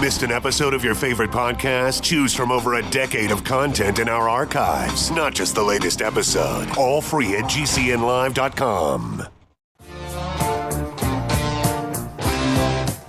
Missed an episode of your favorite podcast? Choose from over a decade of content in our archives, not just the latest episode. All free at gcnlive.com.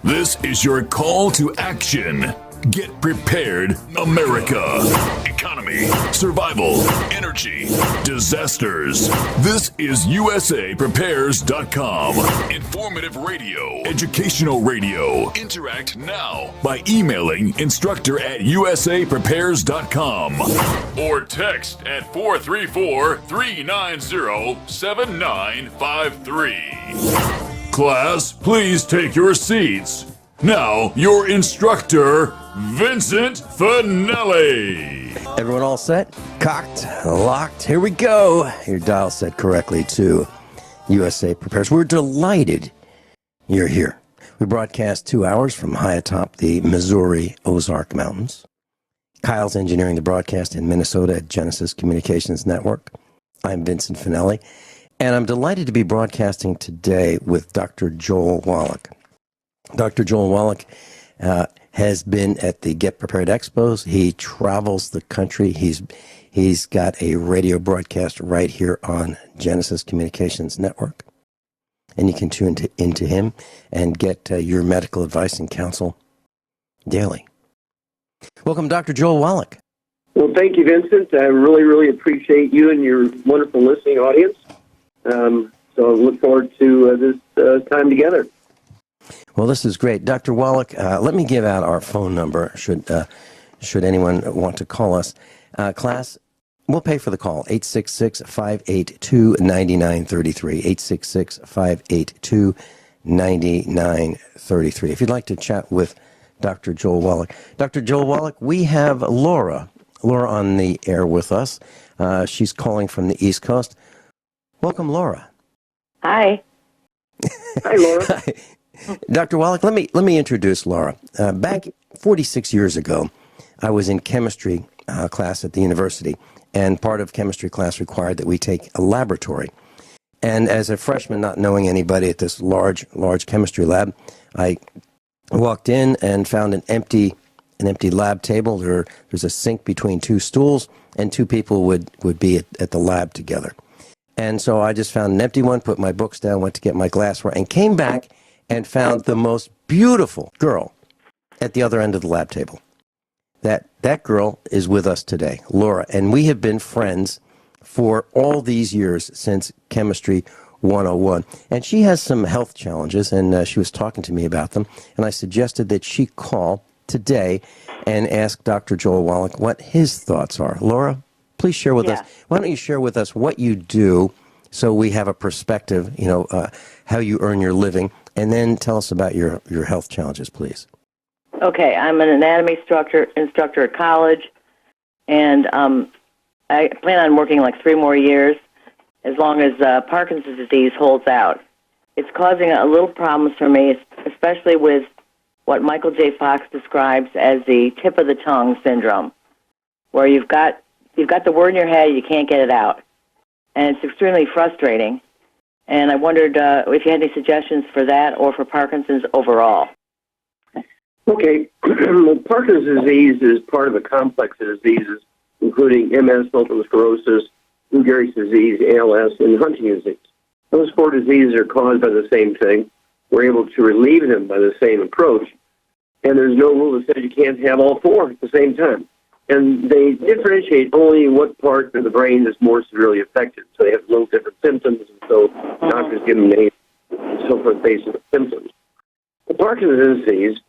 This is your call to action. Get prepared, America. Economy, survival, energy, disasters. This is USAPrepares.com. Informative radio, educational radio. Interact now by emailing instructor@USAPrepares.com or text at 434-390-7953. Class, please take your seats. Now, your instructor, Vincent Finelli. Everyone all set? Cocked, locked, here we go. Your dial set correctly to USA Prepares. We're delighted you're here. We broadcast 2 hours from high atop the Missouri Ozark Mountains. Kyle's engineering the broadcast in Minnesota at Genesis Communications Network. I'm Vincent Finelli, and I'm delighted to be broadcasting today with Dr. Joel Wallach. Dr. Joel Wallach has been at the Get Prepared Expos. He travels the country. He's got a radio broadcast right here on Genesis Communications Network. And you can tune into him and get your medical advice and counsel daily. Welcome, Dr. Joel Wallach. Well, thank you, Vincent. I really, really appreciate you and your wonderful listening audience. So I look forward to this time together. Well, this is great. Dr. Wallach, let me give out our phone number should anyone want to call us. Class, we'll pay for the call, 866-582-9933, 866-582-9933. If you'd like to chat with Dr. Joel Wallach. Dr. Joel Wallach, we have Laura on the air with us. She's calling from the East Coast. Welcome, Laura. Hi. Hi, Laura. Hi. Dr. Wallach, let me introduce Laura. Back 46 years ago, I was in chemistry class at the university, and part of chemistry class required that we take a laboratory. And as a freshman, not knowing anybody at this large chemistry lab, I walked in and found an empty lab table. There's a sink between two stools, and two people would be at the lab together. And so I just found an empty one, put my books down, went to get my glassware, and came back and found the most beautiful girl at the other end of the lab table. That girl is with us today, Laura, and we have been friends for all these years since Chemistry 101. And she has some health challenges, and she was talking to me about them, and I suggested that she call today and ask Dr. Joel Wallach what his thoughts are. Laura, please share with us. Why don't you share with us what you do so we have a perspective, how you earn your living, and then tell us about your health challenges, please. Okay, I'm an anatomy instructor at college, and I plan on working like 3 more years as long as Parkinson's disease holds out. It's causing a little problems for me, especially with what Michael J. Fox describes as the tip of the tongue syndrome, where you've got the word in your head, you can't get it out, and it's extremely frustrating. And I wondered if you had any suggestions for that or for Parkinson's overall. Okay. Parkinson's disease is part of a complex of diseases, including MS, multiple sclerosis, Lou Gehrig's disease, ALS, and Huntington's disease. Those 4 diseases are caused by the same thing. We're able to relieve them by the same approach. And there's no rule that says you can't have all 4 at the same time. And they differentiate only what part of the brain is more severely affected. So they have little different symptoms, and so doctors give them names and so forth based on the symptoms. The Parkinson's disease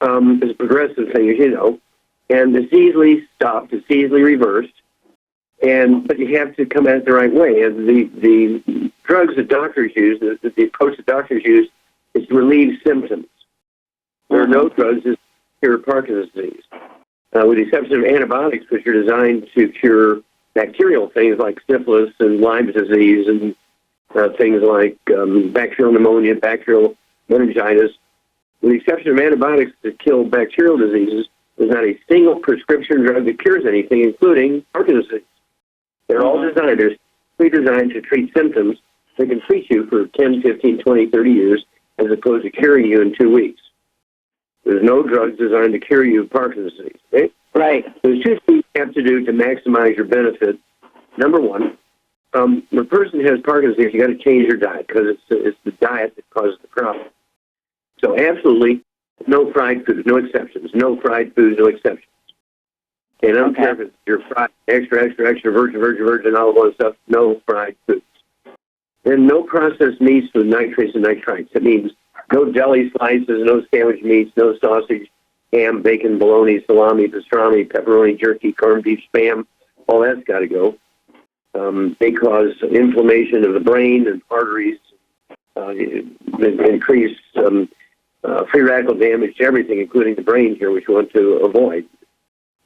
is a progressive thing, as you know, and it's easily stopped, it's easily reversed, but you have to come at it the right way. And the drugs that doctors use, the approach that doctors use, is to relieve symptoms. There are no drugs that cure Parkinson's disease. With the exception of antibiotics, which are designed to cure bacterial things like syphilis and Lyme disease and things like bacterial pneumonia, bacterial meningitis. With the exception of antibiotics that kill bacterial diseases, there's not a single prescription drug that cures anything, including Parkinson's disease. They're all designed to treat symptoms that can treat you for 10, 15, 20, 30 years, as opposed to curing you in 2 weeks. There's no drugs designed to cure you of Parkinson's disease. Okay? Right. There's two things you have to do to maximize your benefit. Number one, when a person has Parkinson's disease, you got to change your diet because it's the diet that causes the problem. So absolutely no fried foods, no exceptions. No fried foods, no exceptions. And I don't care if it's your fried, extra, virgin, olive oil stuff, no fried foods. And no processed meats with nitrates and nitrites. That means no deli slices, no sandwich meats, no sausage, ham, bacon, bologna, salami, pastrami, pepperoni, jerky, corned beef, Spam. All that's got to go. They cause inflammation of the brain and arteries, increase free radical damage to everything, including the brain here, which we want to avoid.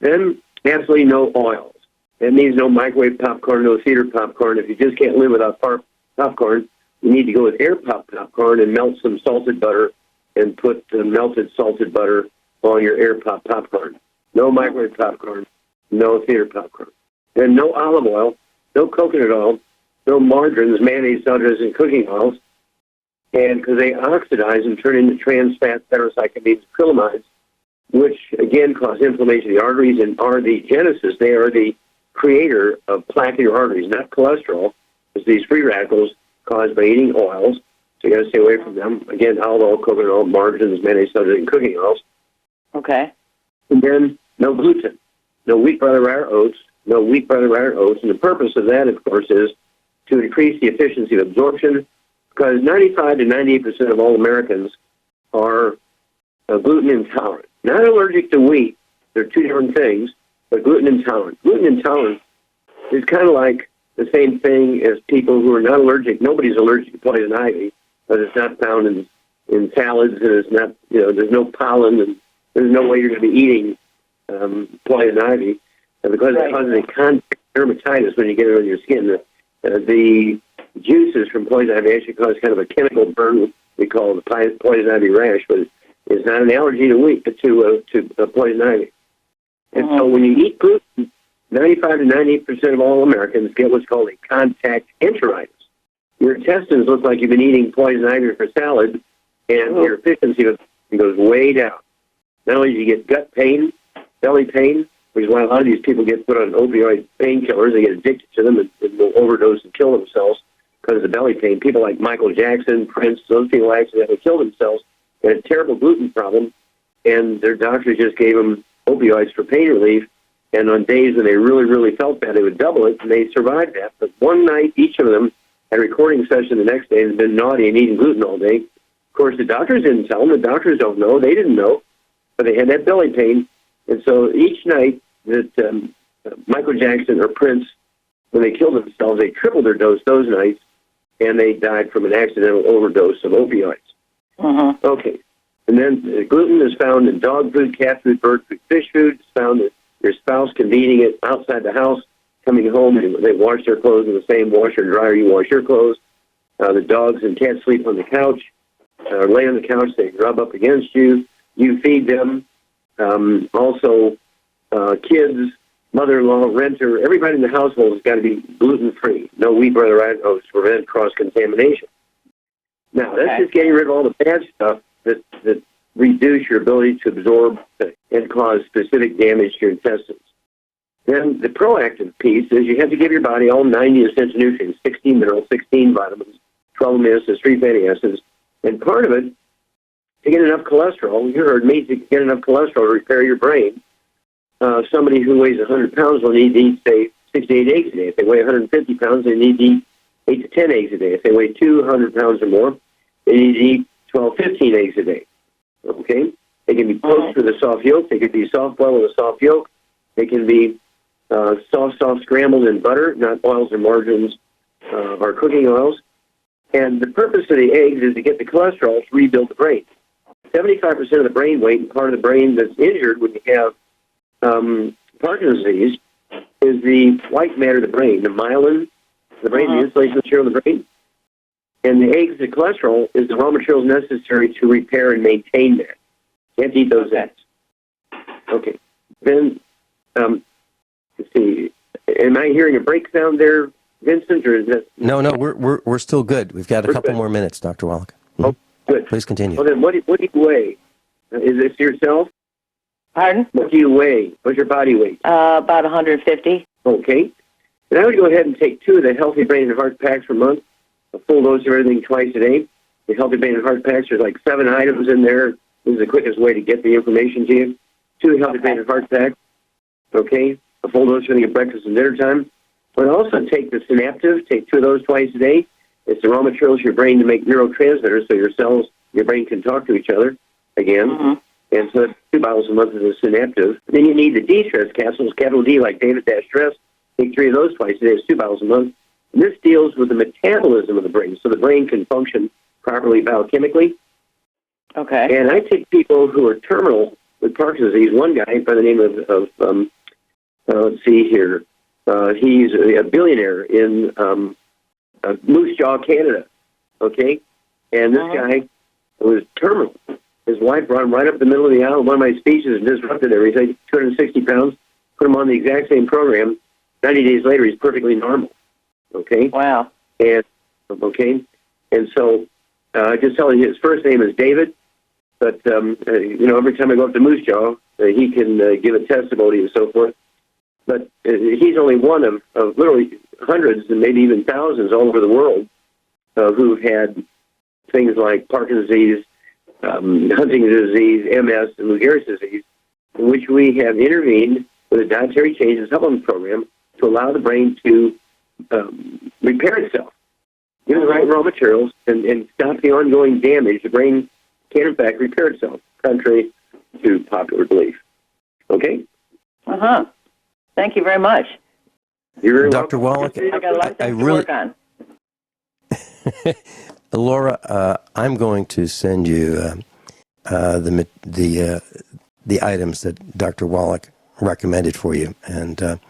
Then, absolutely no oils. That means no microwave popcorn, no theater popcorn. If you just can't live without popcorn, you need to go with air popcorn and melt some salted butter and put melted salted butter on your air popcorn. No microwave popcorn, no theater popcorn. Then no olive oil, no coconut oil, no margarines, mayonnaise, sodas, and cooking oils. And because they oxidize and turn into trans fat, heterocyclamines, acrylamides, which again cause inflammation of the arteries and are the genesis. They are the creator of plaque in your arteries, not cholesterol. It's these free radicals caused by eating oils. So you got to stay away from them. Again, olive oil, coconut oil, margarines, mayonnaise, sodas, and cooking oils. Okay. And then no gluten, no wheat, barley, rye, or oats, no wheat, barley, rye, or oats. And the purpose of that, of course, is to increase the efficiency of absorption, because 95 to 98% of all Americans are gluten intolerant. Not allergic to wheat. They're two different things, but gluten intolerant. Gluten intolerant is kind of like the same thing as people who are not allergic. Nobody's allergic to poison ivy, but it's not found in salads, and it's not, there's no pollen, and there's no way you're going to be eating poison ivy, because it causes a contact dermatitis when you get it on your skin. The juices from poison ivy actually cause kind of a chemical burn we call the poison ivy rash, but it's not an allergy to wheat, to poison ivy. And so when you eat gluten, 95 to 98% of all Americans get what's called a contact enteritis. Your intestines look like you've been eating poison ivy for salad, and your efficiency goes way down. Not only do you get gut pain, belly pain, which is why a lot of these people get put on opioid painkillers. They get addicted to them and will overdose and kill themselves because of the belly pain. People like Michael Jackson, Prince, those people actually have to kill themselves. They had a terrible gluten problem, and their doctors just gave them opioids for pain relief. And on days when they really, really felt bad, they would double it, and they survived that. But one night, each of them had a recording session the next day and had been naughty and eating gluten all day. Of course, the doctors didn't tell them. The doctors don't know. They didn't know. But they had that belly pain. And so each night that Michael Jackson or Prince, when they killed themselves, they tripled their dose those nights, and they died from an accidental overdose of opioids. Okay. And then gluten is found in dog food, cat food, bird food, fish food. It's found that your spouse can be eating it outside the house, coming home, and they wash their clothes in the same washer and dryer you wash your clothes. The dogs and cats sleep on the couch, or lay on the couch. They rub up against you. You feed them. Also, kids, mother-in-law, renter, everybody in the household has got to be gluten-free. No wheat, barley, rye, oats to prevent cross-contamination. Now, that's just getting rid of all the bad stuff that reduce your ability to absorb and cause specific damage to your intestines. Then the proactive piece is you have to give your body all 90 essential nutrients, 16 minerals, 16 vitamins, 12 amino acids, 3 fatty acids. And part of it, to get enough cholesterol, you heard me, to get enough cholesterol to repair your brain, somebody who weighs 100 pounds will need to eat, say, 6 to 8 eggs a day. If they weigh 150 pounds, they need to eat 8 to 10 eggs a day. If they weigh 200 pounds or more, they need to eat 12, 15 eggs a day. Okay? They can be poached with a soft yolk. They can be soft boiled with a soft yolk. They can be soft scrambled in butter, not oils or margarines or cooking oils. And the purpose of the eggs is to get the cholesterol to rebuild the brain. 75% of the brain weight and part of the brain that's injured when you have Parkinson's disease is the white matter of the brain, the myelin, the brain, the insulation material of the brain. And the eggs, the cholesterol, is the raw materials necessary to repair and maintain that. You have to eat those eggs. Okay. Then, let's see. Am I hearing a breakdown there, Vincent, or is that? No, we're still good. We've got a couple more minutes, Dr. Wallach. Oh, good. Please continue. Well, then, what do you weigh? Is this yourself? Pardon? What do you weigh? What's your body weight? About 150. Okay. And I would go ahead and take 2 of the Healthy Brain and Heart Packs per month, a full dose of everything twice a day. The Healthy Brain and Heart Packs, there's like 7 items in there. This is the quickest way to get the information to you. 2 Healthy Brain and Heart Packs, okay? A full dose for at breakfast and dinner time. But also take the Synaptive, take 2 of those twice a day. It's the raw materials for your brain to make neurotransmitters so your cells, your brain can talk to each other again. Mm-hmm. And so that's 2 bottles a month of the Synaptive. Then you need the D-Stress capsules, capital D, like David-Stress. Take 3 of those twice a day. It's 2 bottles a month. And this deals with the metabolism of the brain, so the brain can function properly biochemically. Okay. And I take people who are terminal with Parkinson's disease. One guy by the name of let's see here. He's a billionaire in Moose Jaw, Canada. Okay? And this guy was terminal. His wife brought him right up the middle of the aisle. One of my speeches and disrupted everything. 260 pounds. Put him on the exact same program. 90 days later, he's perfectly normal. Okay? Wow. And so I just tell you his first name is David. But, every time I go up to Moose Jaw, he can give a testimony and so forth. But he's only one of literally hundreds and maybe even thousands all over the world who've had things like Parkinson's disease, Huntington's disease, MS, and Lou Gehrig's disease, in which we have intervened with a dietary change and supplement program to allow the brain to repair itself, give the right raw materials, and stop the ongoing damage. The brain can, in fact, repair itself, contrary to popular belief. Okay? Uh-huh. Thank you very much. You're very Dr. Wallach, I got a lot of things to work on. Laura, I'm going to send you the items that Dr. Wallach recommended for you, and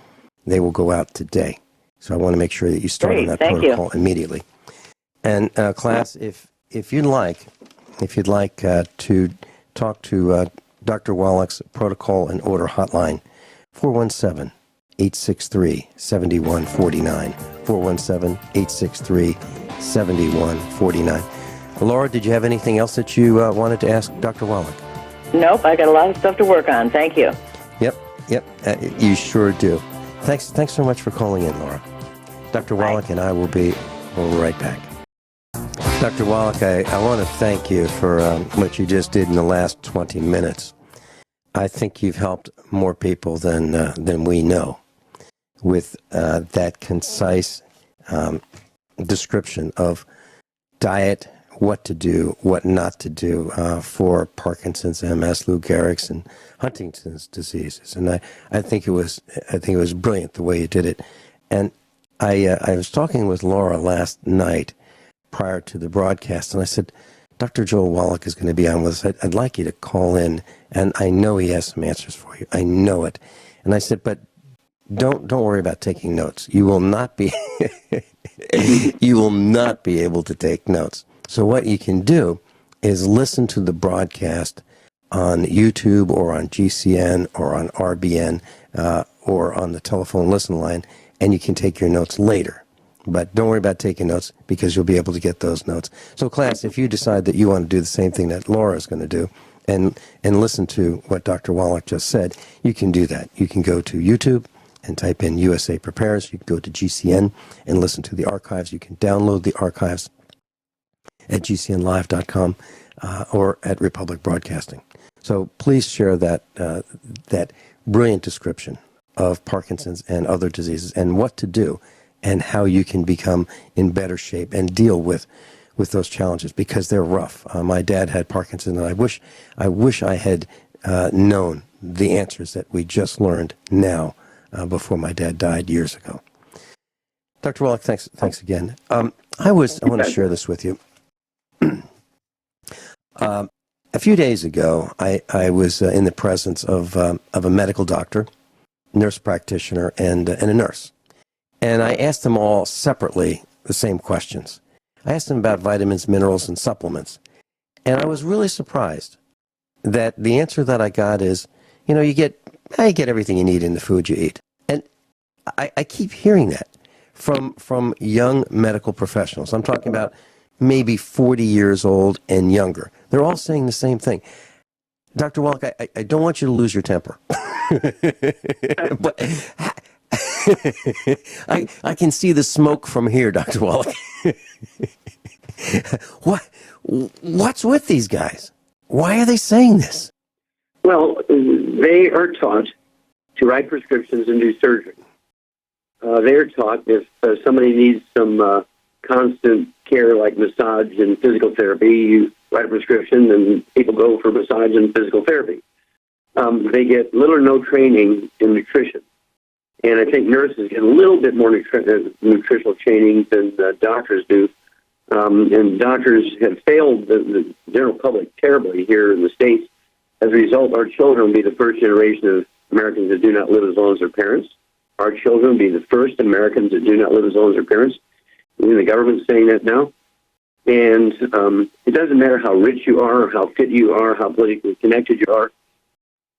they will go out today. So I want to make sure that you start on that protocol immediately. And class, if you'd like to talk to Dr. Wallach's protocol and order hotline, 417-863-7149. 417-863-7149. Laura, did you have anything else that you wanted to ask Dr. Wallach? Nope, I got a lot of stuff to work on. Thank you. Yep, you sure do. Thanks so much for calling in, Laura. Dr. Wallach and I will be right back. Dr. Wallach, I want to thank you for what you just did in the last 20 minutes. I think you've helped more people than we know with that concise description of diet, what to do, what not to do for Parkinson's, MS, Lou Gehrig's, and Huntington's diseases. And I think it was brilliant the way you did it. And I was talking with Laura last night prior to the broadcast, and I said, Dr. Joel Wallach is going to be on with us. I'd like you to call in, and I know he has some answers for you. I know it. And I said, but don't worry about taking notes. You will not be able to take notes. So what you can do is listen to the broadcast on YouTube or on GCN or on RBN or on the telephone listen line, and you can take your notes later. But don't worry about taking notes because you'll be able to get those notes. So class, if you decide that you want to do the same thing that Laura is going to do and listen to what Dr. Wallach just said, you can do that. You can go to YouTube and type in USA Prepares. You can go to GCN and listen to the archives. You can download the archives at gcnlive.com or at Republic Broadcasting. So please share that brilliant description of Parkinson's and other diseases and what to do and how you can become in better shape and deal with those challenges because they're rough. My dad had Parkinson's, and I wish I had known the answers that we just learned now before my dad died years ago. Dr. Wallach, thanks again. I want to share this with you. A few days ago, I was in the presence of a medical doctor, nurse practitioner, and a nurse. And I asked them all separately the same questions. I asked them about vitamins, minerals, and supplements. And I was really surprised that the answer that I got is, you get everything you need in the food you eat. And I keep hearing that from young medical professionals. I'm talking about maybe 40 years old and younger. They're all saying the same thing. Dr. Wallach, I don't want you to lose your temper. But I can see the smoke from here, Dr. Wallach. What's with these guys? Why are they saying this? Well, they are taught to write prescriptions and do surgery. They are taught if somebody needs some constant care like massage and physical therapy, you write a prescription and people go for massage and physical therapy. They get little or no training in nutrition. And I think nurses get a little bit more nutritional training than doctors do. And doctors have failed the general public terribly here in the States. As a result, our children will be the first generation of Americans that do not live as long as their parents. Our children will be the first Americans that do not live as long as their parents. Even the government's saying that now. And it doesn't matter how rich you are, how fit you are, how politically connected you are,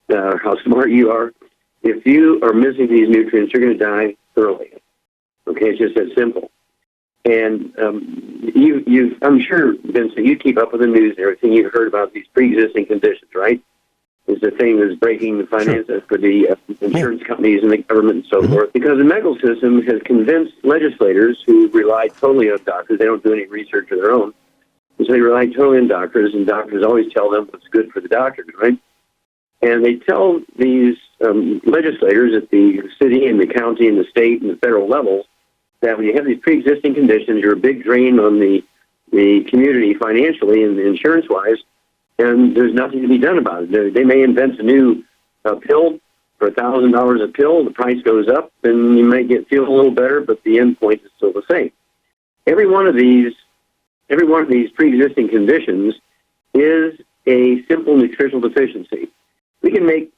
how smart you are. If you are missing these nutrients, you're going to die early. Okay, it's just that simple. And I'm sure, Vincent, you keep up with the news and everything. You've heard about these pre-existing conditions, right? It's the thing that's breaking the finances for the insurance companies and the government and so forth. Because the medical system has convinced legislators who rely totally on doctors. They don't do any research of their own. And so they rely totally on doctors, and doctors always tell them what's good for the doctors, right? And they tell these legislators at the city and the county and the state and the federal levels that when you have these pre-existing conditions, you're a big drain on the community financially and insurance-wise, and there's nothing to be done about it. They may invent a new pill for $1,000 a pill. The price goes up, and you may feel a little better, but the end point is still the same. Every one of these pre-existing conditions is a simple nutritional deficiency. We can make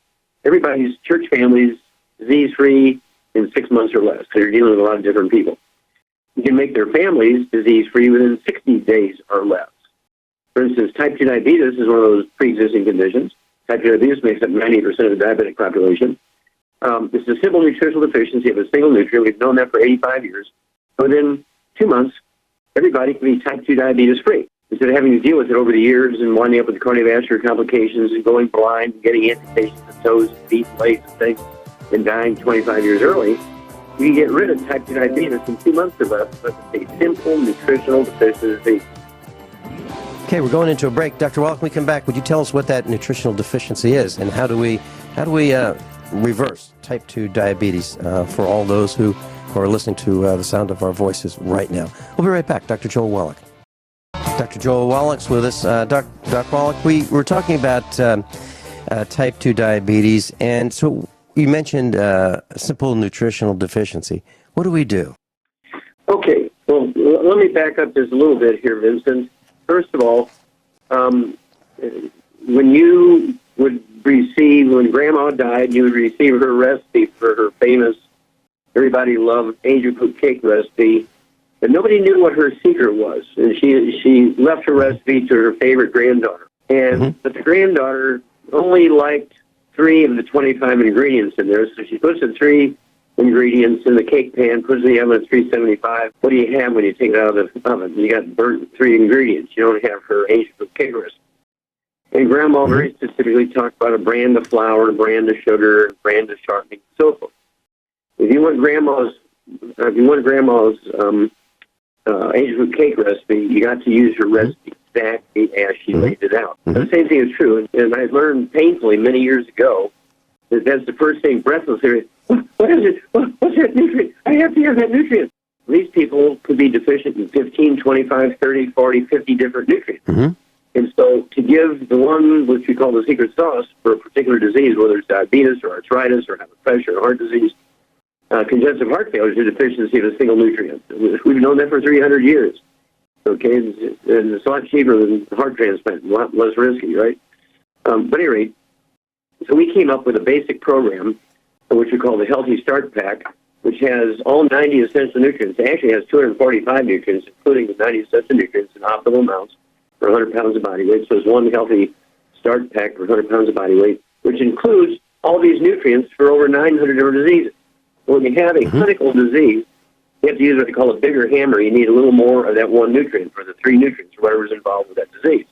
everybody's church families disease-free in 6 months or less, because they're dealing with a lot of different people. You can make their families disease-free within 60 days or less. For instance, type 2 diabetes is one of those pre-existing conditions. Type 2 diabetes makes up 90% of the diabetic population. It's a simple nutritional deficiency of a single nutrient. We've known that for 85 years. Within 2 months, everybody can be type 2 diabetes free. Instead of having to deal with it over the years and winding up with cardiovascular complications and going blind and getting amputations of toes and feet and legs and things and dying 25 years early, you can get rid of type 2 diabetes in 2 months or less, but it's a simple nutritional deficiency. Okay, we're going into a break. Dr. Wallach, when we come back, would you tell us what that nutritional deficiency is, and how do we reverse type 2 diabetes for all those who are listening to the sound of our voices right now? We'll be right back. Dr. Joel Wallach. Dr. Joel Wallach's with us. Doc Wallach, we were talking about type 2 diabetes, and so you mentioned simple nutritional deficiency. What do we do? Okay, well, let me back up just a little bit here, Vincent. First of all, when Grandma died, you would receive her recipe for her famous, everybody loved angel food cake recipe, but nobody knew what her secret was. And she left her recipe to her favorite granddaughter. But the granddaughter only liked 3 of the 25 ingredients in there, so she puts the 3 ingredients in the cake pan, puts it in the oven at 375. What do you have when you take it out of the oven? You got burnt 3 ingredients. You don't have her angel food cake recipe. And Grandma very specifically talked about a brand of flour, a brand of sugar, a brand of shortening, and so forth. If you want Grandma's angel food cake recipe, you got to use her recipe exactly as she laid it out. The same thing is true, and I learned painfully many years ago that that's the first thing breathlessly. What is it? What's that nutrient? I have to have that nutrient. These people could be deficient in 15, 25, 30, 40, 50 different nutrients. And so to give the one which we call the secret sauce for a particular disease, whether it's diabetes or arthritis or high blood pressure or heart disease, congestive heart failure is a deficiency of a single nutrient. We've known that for 300 years. Okay, and it's a lot cheaper than heart transplant, a lot less risky, right? But at any rate, so we came up with a basic program, which we call the Healthy Start Pack, which has all 90 essential nutrients. It actually has 245 nutrients, including the 90 essential nutrients in optimal amounts for 100 pounds of body weight. So it's one Healthy Start Pack for 100 pounds of body weight, which includes all these nutrients for over 900 different diseases. When you have a clinical disease, you have to use what they call a bigger hammer. You need a little more of that one nutrient for the 3 nutrients or whatever's involved with that disease.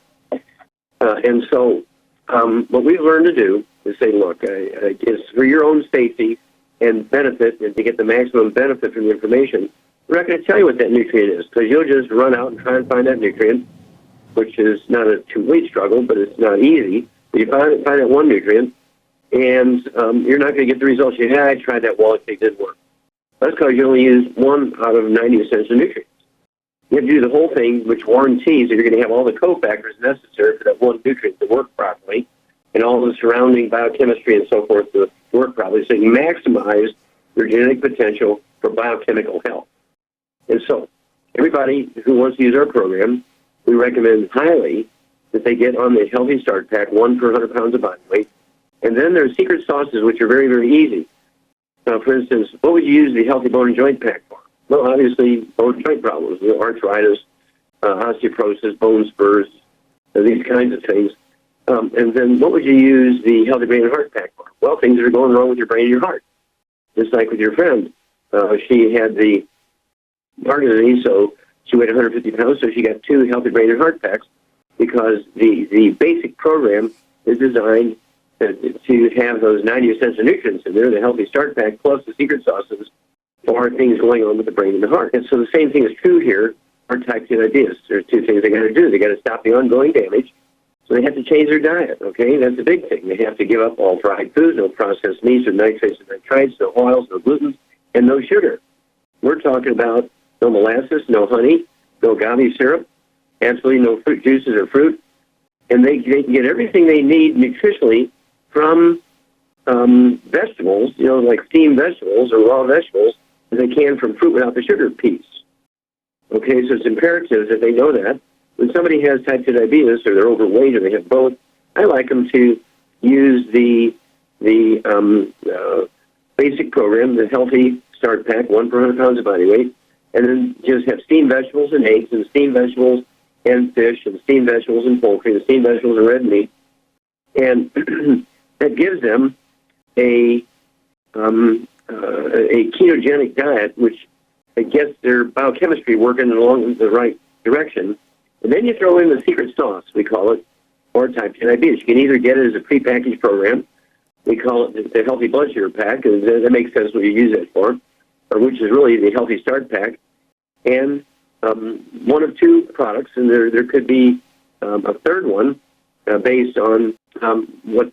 And so what we've learned to do is say, look, it's for your own safety and benefit, and to get the maximum benefit from the information, we're not going to tell you what that nutrient is, because you'll just run out and try and find that nutrient, which is not a complete struggle, but it's not easy. But you find that one nutrient, and you're not going to get the results. I tried that Wallach, it didn't work. That's because you only use 1 out of 90 essential nutrients. You have to do the whole thing, which warranties that you're going to have all the cofactors necessary for that one nutrient to work properly, and all the surrounding biochemistry and so forth to work properly, so you maximize your genetic potential for biochemical health. And so, everybody who wants to use our program, we recommend highly that they get on the Healthy Start Pack, 1 per 100 pounds of body weight. And then there's secret sauces, which are very, very easy. For instance, what would you use the Healthy Bone and Joint Pack for? Well, obviously, bone and joint problems, arthritis, osteoporosis, bone spurs, these kinds of things. And then what would you use the Healthy Brain and Heart Pack for? Well, things that are going wrong with your brain and your heart. Just like with your friend. She had the Parkinson disease, so she weighed 150 pounds, so she got 2 Healthy Brain and Heart Packs, because the basic program is designed to have those 90 essential nutrients in there, the Healthy Start Pack, plus the secret sauces for things going on with the brain and the heart. And so the same thing is true here for type 2 diabetes. There's 2 things they got to do. They got to stop the ongoing damage, so they have to change their diet, okay? That's a big thing. They have to give up all fried foods, no processed meats or nitrates and nitrites, no oils, no gluten, and no sugar. We're talking about no molasses, no honey, no agave syrup, absolutely no fruit juices or fruit, and they can get everything they need nutritionally from vegetables, like steamed vegetables or raw vegetables, as they can from fruit without the sugar piece. Okay, so it's imperative that they know that. When somebody has type 2 diabetes, or they're overweight, or they have both, I like them to use the basic program, the Healthy Start Pack, 1 per 100 pounds of body weight, and then just have steamed vegetables and eggs, and steamed vegetables and fish, and steamed vegetables and poultry, and steamed vegetables and red meat. And that gives them a ketogenic diet, which gets their biochemistry working along the right direction. And then you throw in the secret sauce, we call it, for type 2 diabetes. You can either get it as a prepackaged program. We call it the Healthy Blood Sugar Pack, and that makes sense what you use it for, or which is really the Healthy Start Pack. And one of 2 products, and there could be a third one based on what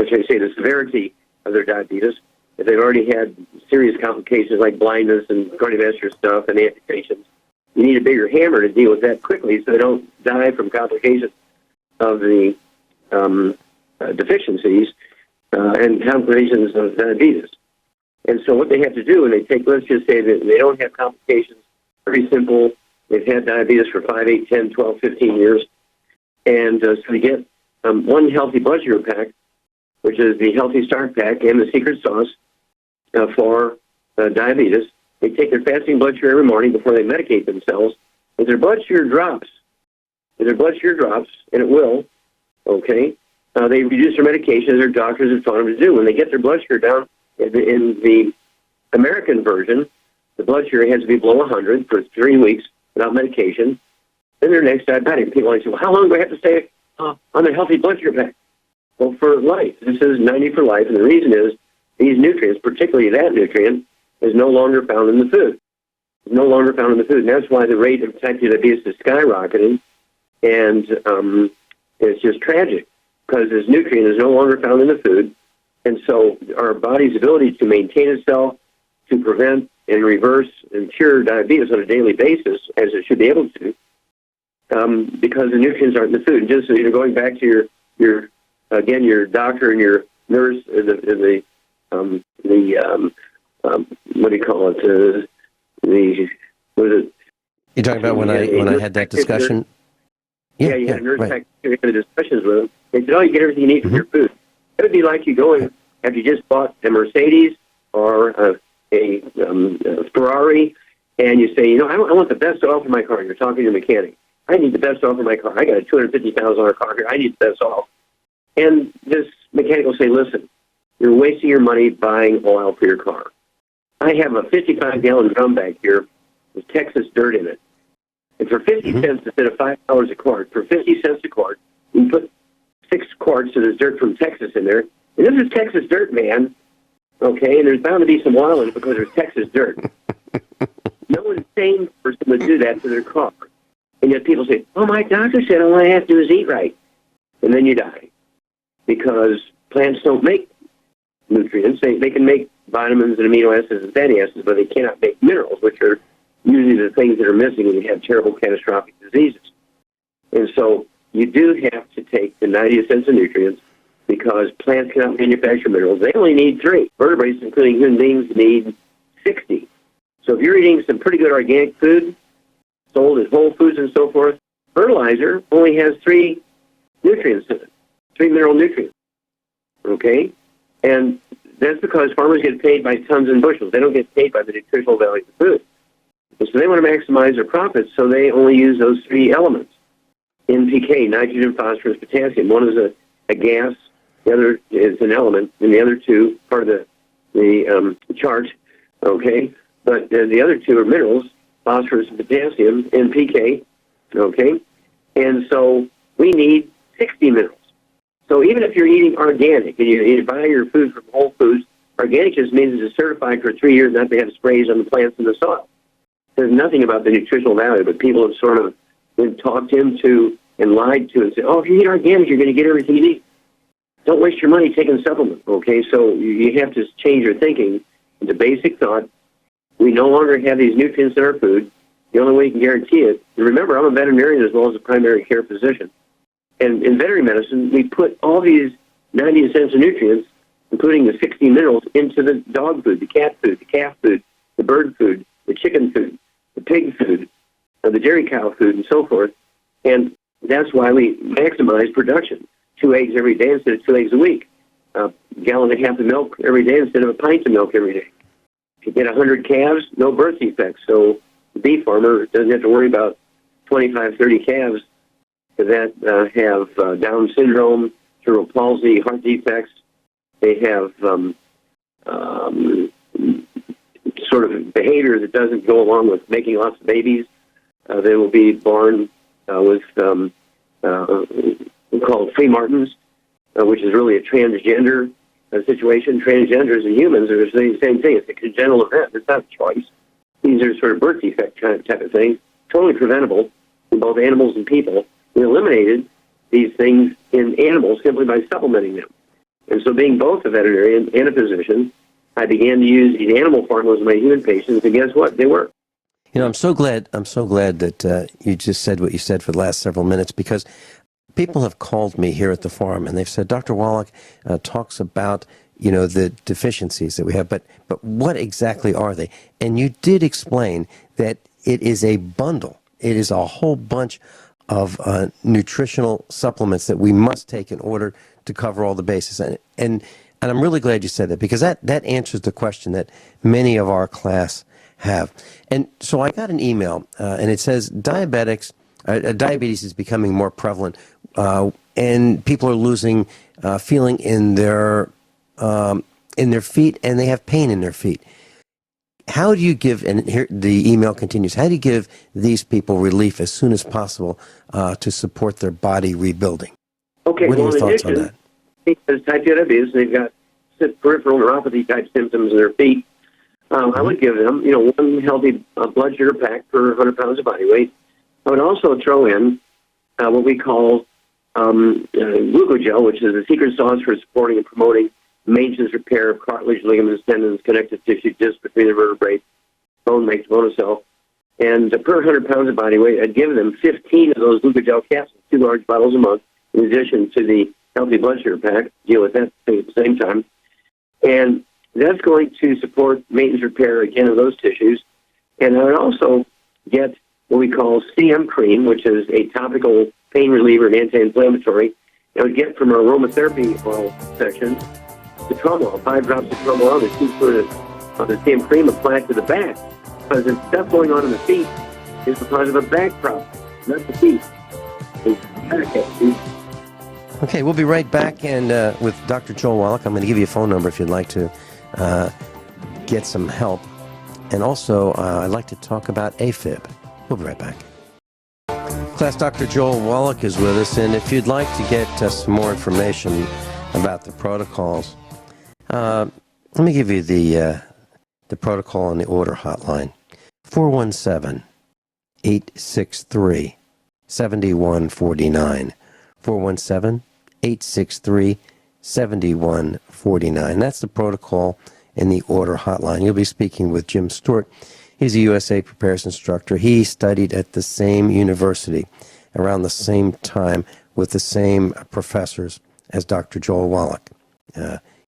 should I say, the severity of their diabetes. If they've already had serious complications like blindness and cardiovascular stuff and amputations, you need a bigger hammer to deal with that quickly so they don't die from complications of the deficiencies and complications of diabetes. And so what they have to do, and they take, let's just say that they don't have complications, very simple, they've had diabetes for 5, 8, 10, 12, 15 years, and so they get 1 Healthy Blood Sugar Pack, which is the Healthy Start Pack and the secret sauce for diabetes. They take their fasting blood sugar every morning before they medicate themselves. If their blood sugar drops, and it will, okay, they reduce their medications their doctors have taught them to do. When they get their blood sugar down, in the American version, the blood sugar has to be below 100 for 3 weeks without medication. Then they're next diabetic. People always say, well, how long do I have to stay on the Healthy Blood Sugar Pack? Well, for life. This is 90 for life, and the reason is these nutrients, particularly that nutrient, is no longer found in the food. It's no longer found in the food, and that's why the rate of type 2 diabetes is skyrocketing, and it's just tragic, because this nutrient is no longer found in the food, and so our body's ability to maintain itself, to prevent and reverse and cure diabetes on a daily basis, as it should be able to, because the nutrients aren't in the food. And just so you're going back to your doctor and your nurse, what do you call it? You're talking about when I had that discussion? Yeah, you had a nurse practitioner had discussions with them. They said, you get everything you need from your food. It would be like you going, have you just bought a Mercedes or a Ferrari, and you say, I want the best oil for my car. You're talking to your mechanic. I need the best oil for my car. I got a $250,000 car here. I need the best oil. And this mechanic will say, listen, you're wasting your money buying oil for your car. I have a 55-gallon drum bag here with Texas dirt in it. And for 50 cents instead of $5 a quart, for 50 cents a quart, you put 6 quarts, so there's dirt from Texas in there. And this is Texas dirt, man. Okay, and there's bound to be some oil in it because there's Texas dirt. No insane person would do that to their car. And yet people say, oh, my doctor said all I have to do is eat right. And then you die. Because plants don't make nutrients. They can make vitamins and amino acids and fatty acids, but they cannot make minerals, which are usually the things that are missing when you have terrible catastrophic diseases. And so you do have to take the 90 essential nutrients because plants cannot manufacture minerals. They only need 3. Vertebrates, including human beings, need 60. So if you're eating some pretty good organic food, sold at Whole Foods and so forth, fertilizer only has 3 nutrients in it, 3 mineral nutrients. Okay? And that's because farmers get paid by tons and bushels. They don't get paid by the nutritional value of the food. And so they want to maximize their profits, so they only use those 3 elements. NPK, nitrogen, phosphorus, potassium. One is a gas, the other is an element, and the other 2, part of the chart, okay? But the other 2 are minerals, phosphorus and potassium, NPK, okay? And so we need 60 minerals. So even if you're eating organic and you buy your food from Whole Foods, organic just means it's certified for 3 years not to have sprays on the plants in the soil. There's nothing about the nutritional value, but people have sort of been talked into and lied to and said, oh, if you eat organic, you're going to get everything you need. Don't waste your money taking supplements, okay? So you have to change your thinking into basic thought. We no longer have these nutrients in our food. The only way you can guarantee it, and remember, I'm a veterinarian as well as a primary care physician. And in veterinary medicine, we put all these 90 essential nutrients, including the 60 minerals, into the dog food, the cat food, the calf food, the bird food, the chicken food, the pig food, the dairy cow food, and so forth. And that's why we maximize production. 2 eggs every day instead of 2 eggs a week. A gallon and a half of milk every day instead of a pint of milk every day. If you get 100 calves, no birth defects. So the beef farmer doesn't have to worry about 25, 30 calves that have Down syndrome, cerebral palsy, heart defects. They have sort of behavior that doesn't go along with making lots of babies. They will be born with called free martins, which is really a transgender situation. Transgenders and humans are the same thing. It's a congenital event. It's not a choice. These are sort of birth defect type of things, totally preventable in both animals and people. We eliminated these things in animals simply by supplementing them. And so being both a veterinarian and a physician, I began to use these animal formulas in my human patients, and guess what? They work. You know, I'm so glad that you just said what you said for the last several minutes, because people have called me here at the farm and they've said, Dr. Wallach talks about, you know, the deficiencies that we have, but what exactly are they? And you did explain that it is a bundle. It is a whole bunch of nutritional supplements that we must take in order to cover all the bases. And I'm really glad you said that, because that answers the question that many of our class have. And so I got an email, and it says diabetes is becoming more prevalent, and people are losing feeling in their feet, and they have pain in their feet. How do you give, and here the email continues, how do you give these people relief as soon as possible to support their body rebuilding? Okay, what are your thoughts on that? Because type 2 diabetes, they've got peripheral neuropathy type symptoms in their feet. I would give them, one healthy blood sugar pack per 100 pounds of body weight. I would also throw in what we call glucogel, which is a secret sauce for supporting and promoting maintenance repair of cartilage, ligaments, tendons, connective tissue, discs between the vertebrae, bone makes bone itself. And per 100 pounds of body weight, I'd give them 15 of those glucogel capsules, 2 large bottles a month, in addition to the healthy blood sugar pack. Deal with that at the same time. And that's going to support maintenance repair, again, of those tissues. And I would also get what we call CM cream, which is a topical pain reliever and anti-inflammatory. I would get from our aromatherapy oil section the Tromol, 5 drops of Tromol, and 2 spoons of the CM cream applied to the back. Because the stuff going on in the feet is because of a back problem, not the feet. Okay, we'll be right back, and with Dr. Joel Wallach. I'm going to give you a phone number if you'd like to get some help. And also, I'd like to talk about A-fib. We'll be right back. Class, Dr. Joel Wallach is with us, and if you'd like to get some more information about the protocols, let me give you the protocol and the order hotline. 417-863-7149. 417-863-7149. That's the protocol and the order hotline. You'll be speaking with Jim Stewart. He's a USA preparedness instructor. He studied at the same university around the same time with the same professors as Dr. Joel Wallach,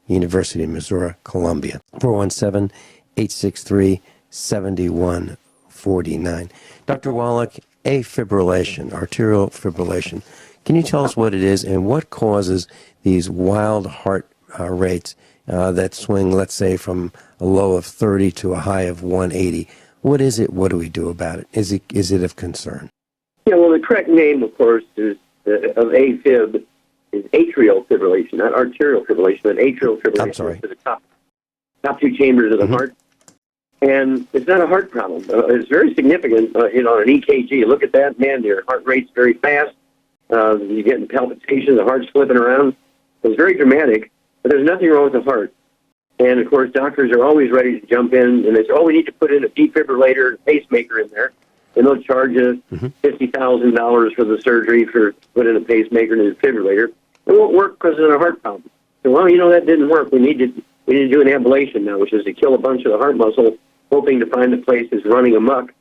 University of Missouri, Columbia. 417-863-7149. Dr. Wallach, A-fibrillation, arterial fibrillation. Can you tell us what it is and what causes these wild heart rates that swing, let's say, from a low of 30 to a high of 180? What is it? What do we do about it? Is it of concern? Yeah, well, the correct name, of course, is of A-fib is atrial fibrillation, not arterial fibrillation, but atrial fibrillation. I'm sorry. To the top two chambers of the heart. And it's not a heart problem. It's very significant, on an EKG. You look at that, man, your heart rate's very fast. You're getting palpitations, the heart's flipping around. It's very dramatic, but there's nothing wrong with the heart. And, of course, doctors are always ready to jump in, and they say, we need to put in a defibrillator and pacemaker in there. And they'll charge us $50,000 for the surgery for put in a pacemaker and a defibrillator. It won't work because of a heart problem. So, that didn't work. We need to do an ablation now, which is to kill a bunch of the heart muscle, hoping to find the place that's running amok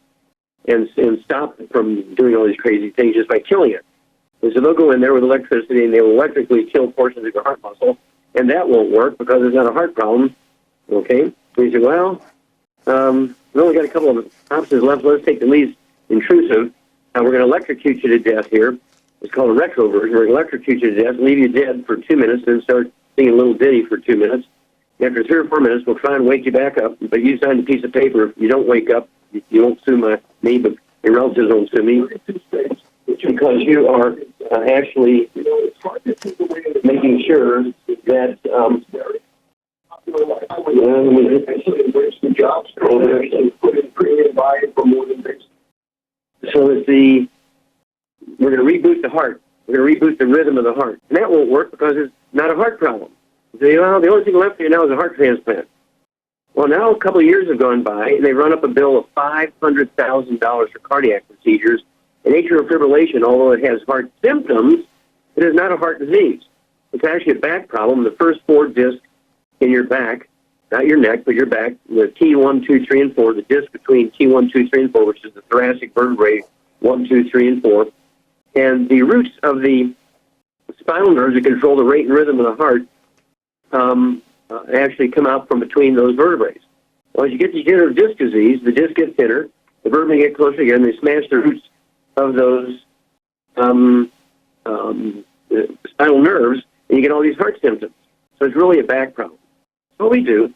and stop it from doing all these crazy things just by killing it. And so they'll go in there with electricity, and they will electrically kill portions of your heart muscle, and that won't work because it's not a heart problem. Okay? So you say, we only got a couple of options left. Let's take the least intrusive. Now we're going to electrocute you to death here. It's called a retroversion. We're going to electrocute you to death, leave you dead for 2 minutes, and start singing a little ditty for 2 minutes. After 3 or 4 minutes, we'll try and wake you back up. But you sign a piece of paper. If you don't wake up, you won't sue me, but your relatives won't sue me. Because you are actually making sure that so that we're going to reboot the heart. We're going to reboot the rhythm of the heart. And that won't work because it's not a heart problem. So, the only thing left for you now is a heart transplant. Well, now a couple of years have gone by, and they run up a bill of $500,000 for cardiac procedures. And atrial fibrillation, although it has heart symptoms, it is not a heart disease. It's actually a back problem. The first 4 discs in your back, not your neck, but your back, the T1, 2, 3, and 4, the disc between T1, 2, 3, and 4, which is the thoracic vertebrae 1, 2, 3, and 4. And the roots of the spinal nerves that control the rate and rhythm of the heart actually come out from between those vertebrae. Well, as you get degenerative disc disease, the disc gets thinner, the vertebrae get closer again, they smash the roots of those spinal nerves, and you get all these heart symptoms. So it's really a back problem. So what we do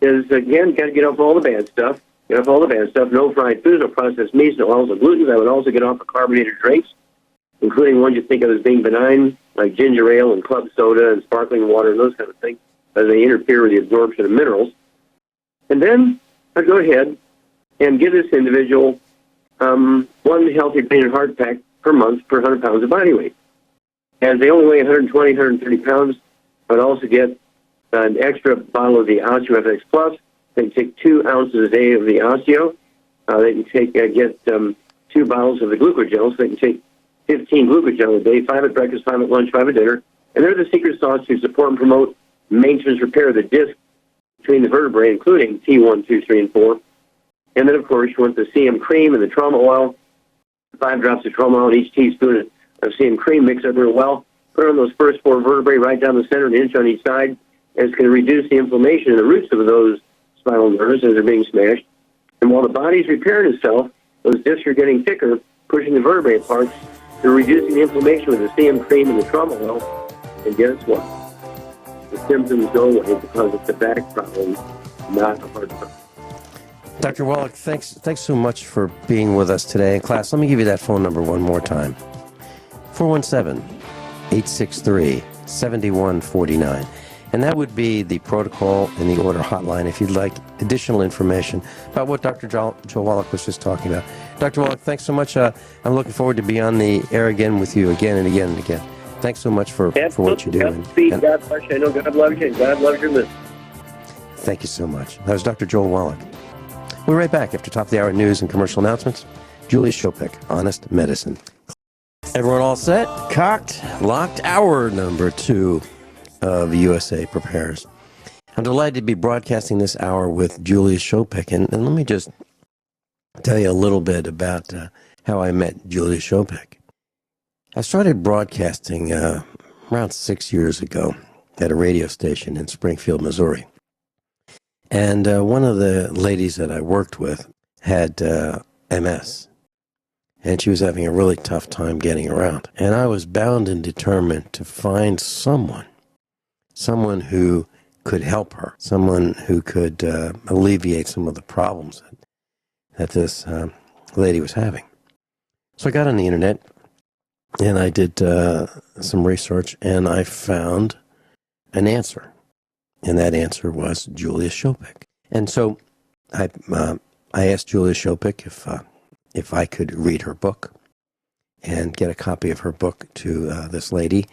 is, again, got to get off all the bad stuff. Get off all the bad stuff. No fried foods, no processed meats, no oils, no gluten. I would also get off of carbonated drinks, including ones you think of as being benign, like ginger ale and club soda and sparkling water and those kind of things, as they interfere with the absorption of minerals. And then I'd go ahead and give this individual 1 healthy brain and heart pack per month per 100 pounds of body weight. As they only weigh 120, 130 pounds, I'd also get an extra bottle of the OsteoFX Plus. They can take 2 ounces a day of the Osteo. They can get 2 bottles of the glucogel, so they can take 15 glucogel a day, 5 at breakfast, 5 at lunch, 5 at dinner. And they're the secret sauce to support and promote maintenance repair of the disc between the vertebrae, including T1, 2, 3, and 4. And then, of course, you want the CM cream and the trauma oil, 5 drops of trauma oil in each teaspoon of CM cream, mix it real well. Put it on those first 4 vertebrae right down the center, an inch on each side, and it's going to reduce the inflammation in the roots of those spinal nerves as they're being smashed. And while the body's repairing itself, those discs are getting thicker, pushing the vertebrae apart. They're reducing the inflammation with the CM cream and the trauma oil. And guess what? The symptoms go away because it's a back problem, not a heart problem. Dr. Wallach, thanks so much for being with us today. Class, let me give you that phone number one more time. 417-863-7149. And that would be the protocol and the order hotline if you'd like additional information about what Dr. Joe Wallach was just talking about. Dr. Wallach, thanks so much. I'm looking forward to be on the air again with you again and again and again. Thanks so much for what you do. God bless you. I know God loves you, and God loves your listeners. Thank you so much. That was Dr. Joel Wallach. We're right back after top of the hour news and commercial announcements. Julia Schopick, Honest Medicine. Everyone all set? Cocked, locked, hour number 2 of USA Prepares. I'm delighted to be broadcasting this hour with Julia Schopick. And let me just tell you a little bit about how I met Julia Schopick. I started broadcasting around 6 years ago at a radio station in Springfield, Missouri. And one of the ladies that I worked with had MS. And she was having a really tough time getting around. And I was bound and determined to find someone who could help her, someone who could alleviate some of the problems that this lady was having. So I got on the internet, and I did some research, and I found an answer. And that answer was Julia Schopick. And so I asked Julia Schopick if I could read her book and get a copy of her book to this lady.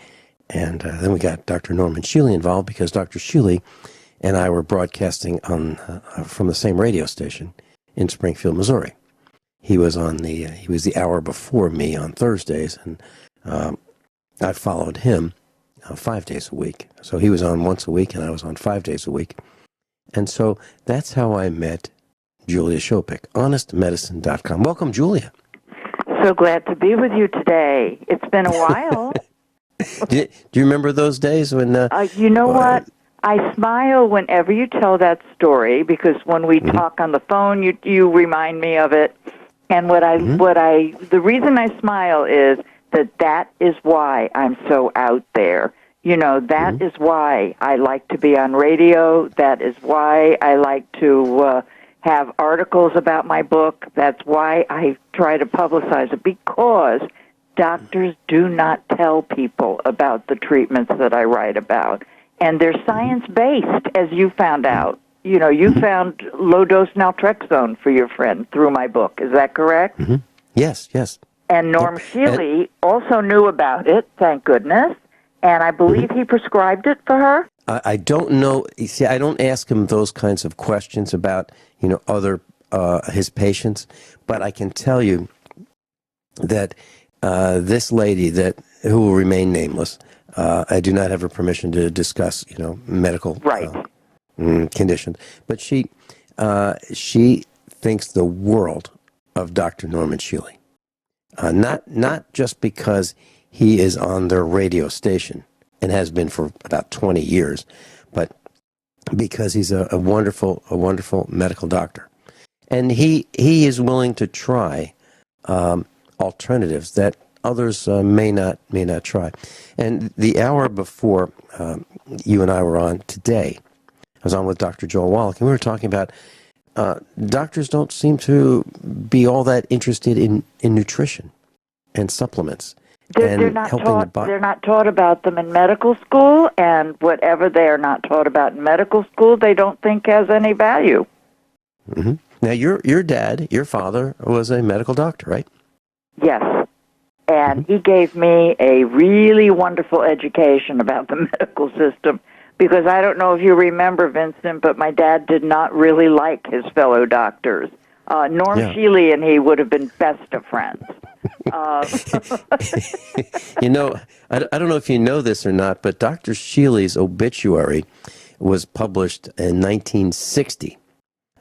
And then we got Dr. Norman Shealy involved because Dr. Shealy and I were broadcasting from the same radio station in Springfield, Missouri. He was the hour before me on Thursdays, and I followed him 5 days a week. So he was on once a week, and I was on 5 days a week. And so that's how I met Julia Schopick, honestmedicine.com. Welcome, Julia. So glad to be with you today. It's been a while. Do you remember those days when... you know what? I smile whenever you tell that story because when we talk on the phone, you remind me of it. And the reason I smile is that is why I'm so out there. You know, that is why I like to be on radio. That is why I like to have articles about my book. That's why I try to publicize it, because doctors do not tell people about the treatments that I write about. And they're science-based, as you found out. You know, you found low-dose naltrexone for your friend through my book. Is that correct? Mm-hmm. Yes. And Norm Shealy also knew about it, thank goodness, and I believe he prescribed it for her. I don't know. You see, I don't ask him those kinds of questions about, other his patients, but I can tell you that this lady who will remain nameless, I do not have her permission to discuss, medical conditions, but she thinks the world of Dr. Norman Shealy. Not just because he is on their radio station and has been for about 20 years, but because he's a wonderful medical doctor. And he is willing to try alternatives that others may not try. And the hour before you and I were on today, I was on with Dr. Joel Wallach, and we were talking about doctors don't seem to be all that interested in nutrition and supplements. They're not taught about them in medical school, and whatever they are not taught about in medical school, they don't think has any value. Mm-hmm. Now, your father was a medical doctor, right? Yes, and he gave me a really wonderful education about the medical system, because I don't know if you remember, Vincent, but my dad did not really like his fellow doctors. Norm Shealy and he would have been best of friends. I don't know if you know this or not, but Dr. Shealy's obituary was published in 1960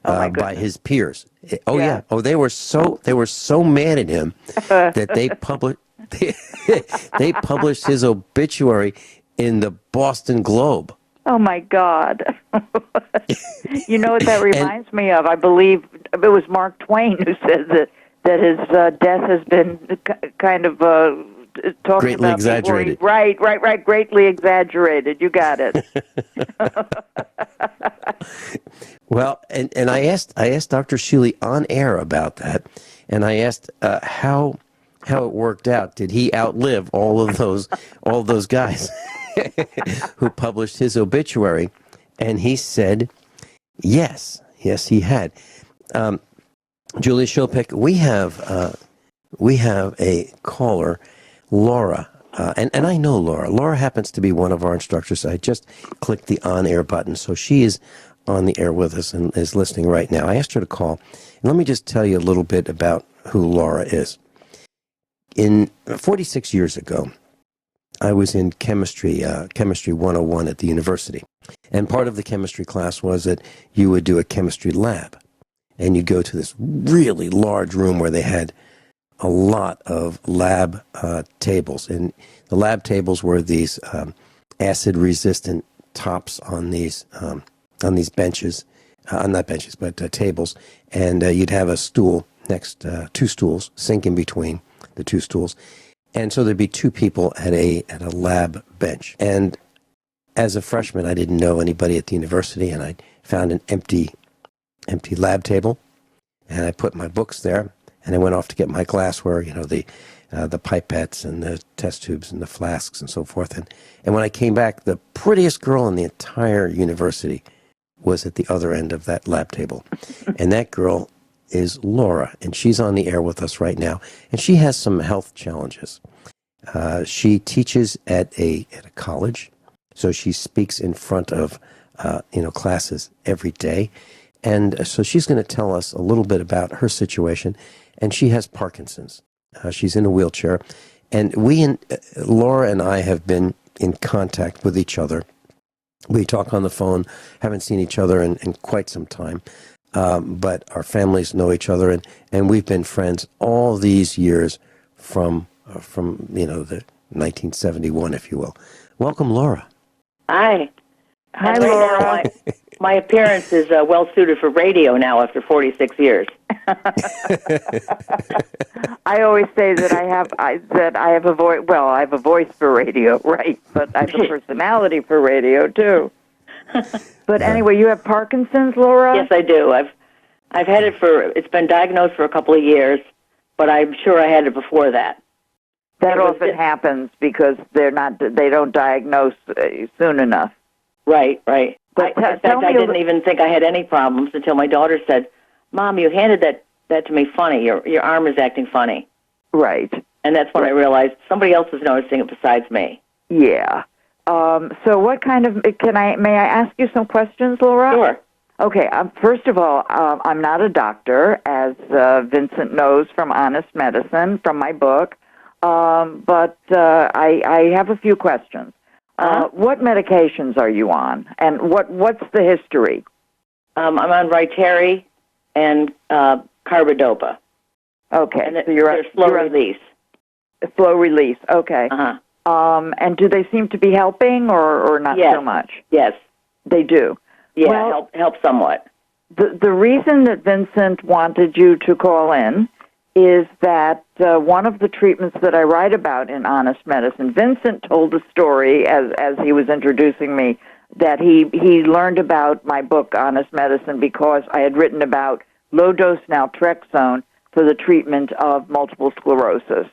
by his peers. Oh yeah. Oh, they were so mad at him that they published his obituary in the Boston Globe. Oh, my God. You know what that reminds me of? I believe it was Mark Twain who said that his death has been kind of talking greatly about exaggerated. Right. Greatly exaggerated. You got it. Well, and I asked Dr. Shealy on air about that, and I asked how it worked out. Did he outlive all of those guys? who published his obituary, and he said, yes, he had. Julia Schopick, we have a caller, Laura, and I know Laura. Laura happens to be one of our instructors. I just clicked the on-air button, so she is on the air with us and is listening right now. I asked her to call, and let me just tell you a little bit about who Laura is. 46 years ago, I was in chemistry 101 at the university, and part of the chemistry class was that you would do a chemistry lab, and you'd go to this really large room where they had a lot of lab tables, and the lab tables were these acid-resistant tops on these benches, not benches, but tables, and you'd have a stool next, two stools, sink in between the two stools, and so there'd be two people at a lab bench. And as a freshman, I didn't know anybody at the university, and I found an empty lab table, and I put my books there. And I went off to get my glassware, the pipettes and the test tubes and the flasks and so forth. And when I came back, the prettiest girl in the entire university was at the other end of that lab table. And that girl is Laura, and she's on the air with us right now. And she has some health challenges. She teaches at a college, so she speaks in front of classes every day. And so she's going to tell us a little bit about her situation. And she has Parkinson's. She's in a wheelchair. And Laura and I have been in contact with each other. We talk on the phone, haven't seen each other in quite some time. But our families know each other, and we've been friends all these years from the 1971, if you will. Welcome, Laura. Hi. Hi, And Laura. right now, my appearance is well suited for radio now after 46 years. I always say that I have a voice. Well, I have a voice for radio, right? But I have a personality for radio too. But anyway, you have Parkinson's, Laura? Yes, I do. I've had it it's been diagnosed for a couple of years, but I'm sure I had it before that. That often happens because they don't diagnose soon enough. Right. But In fact, I didn't even think I had any problems until my daughter said, "Mom, you handed that to me funny. Your arm is acting funny." Right. And that's when I realized somebody else is noticing it besides me. Yeah. So what kind of, may I ask you some questions, Laura? Sure. Okay. Have of all, I'm not a doctor, as Vincent knows from Honest Medicine, from my book, but I have a few questions. What medications are you on, and what's the history? I'm on Rytary and carbidopa. Okay, And so you're slow you're release. Slow release. Okay. And do they seem to be helping, or not Yes. so much? Yes. They do. Yeah, Well, help somewhat. The reason that Vincent wanted you to call in is that one of the treatments that I write about in Honest Medicine, Vincent told a story as he was introducing me that he learned about my book, Honest Medicine, because I had written about low-dose naltrexone for the treatment of multiple sclerosis.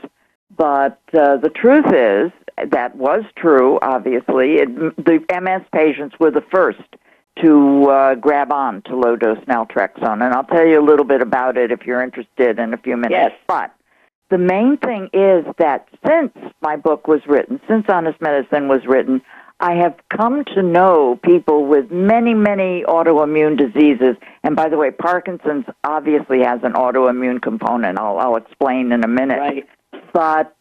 But the truth is, that was true, obviously. The MS patients were the first to grab on to low-dose naltrexone, and I'll tell you a little bit about it if you're interested in a few minutes. Yes. But the main thing is that since my book was written, since Honest Medicine was written, I have come to know people with many, many autoimmune diseases. And by the way, Parkinson's obviously has an autoimmune component. I'll explain in a minute. Right. But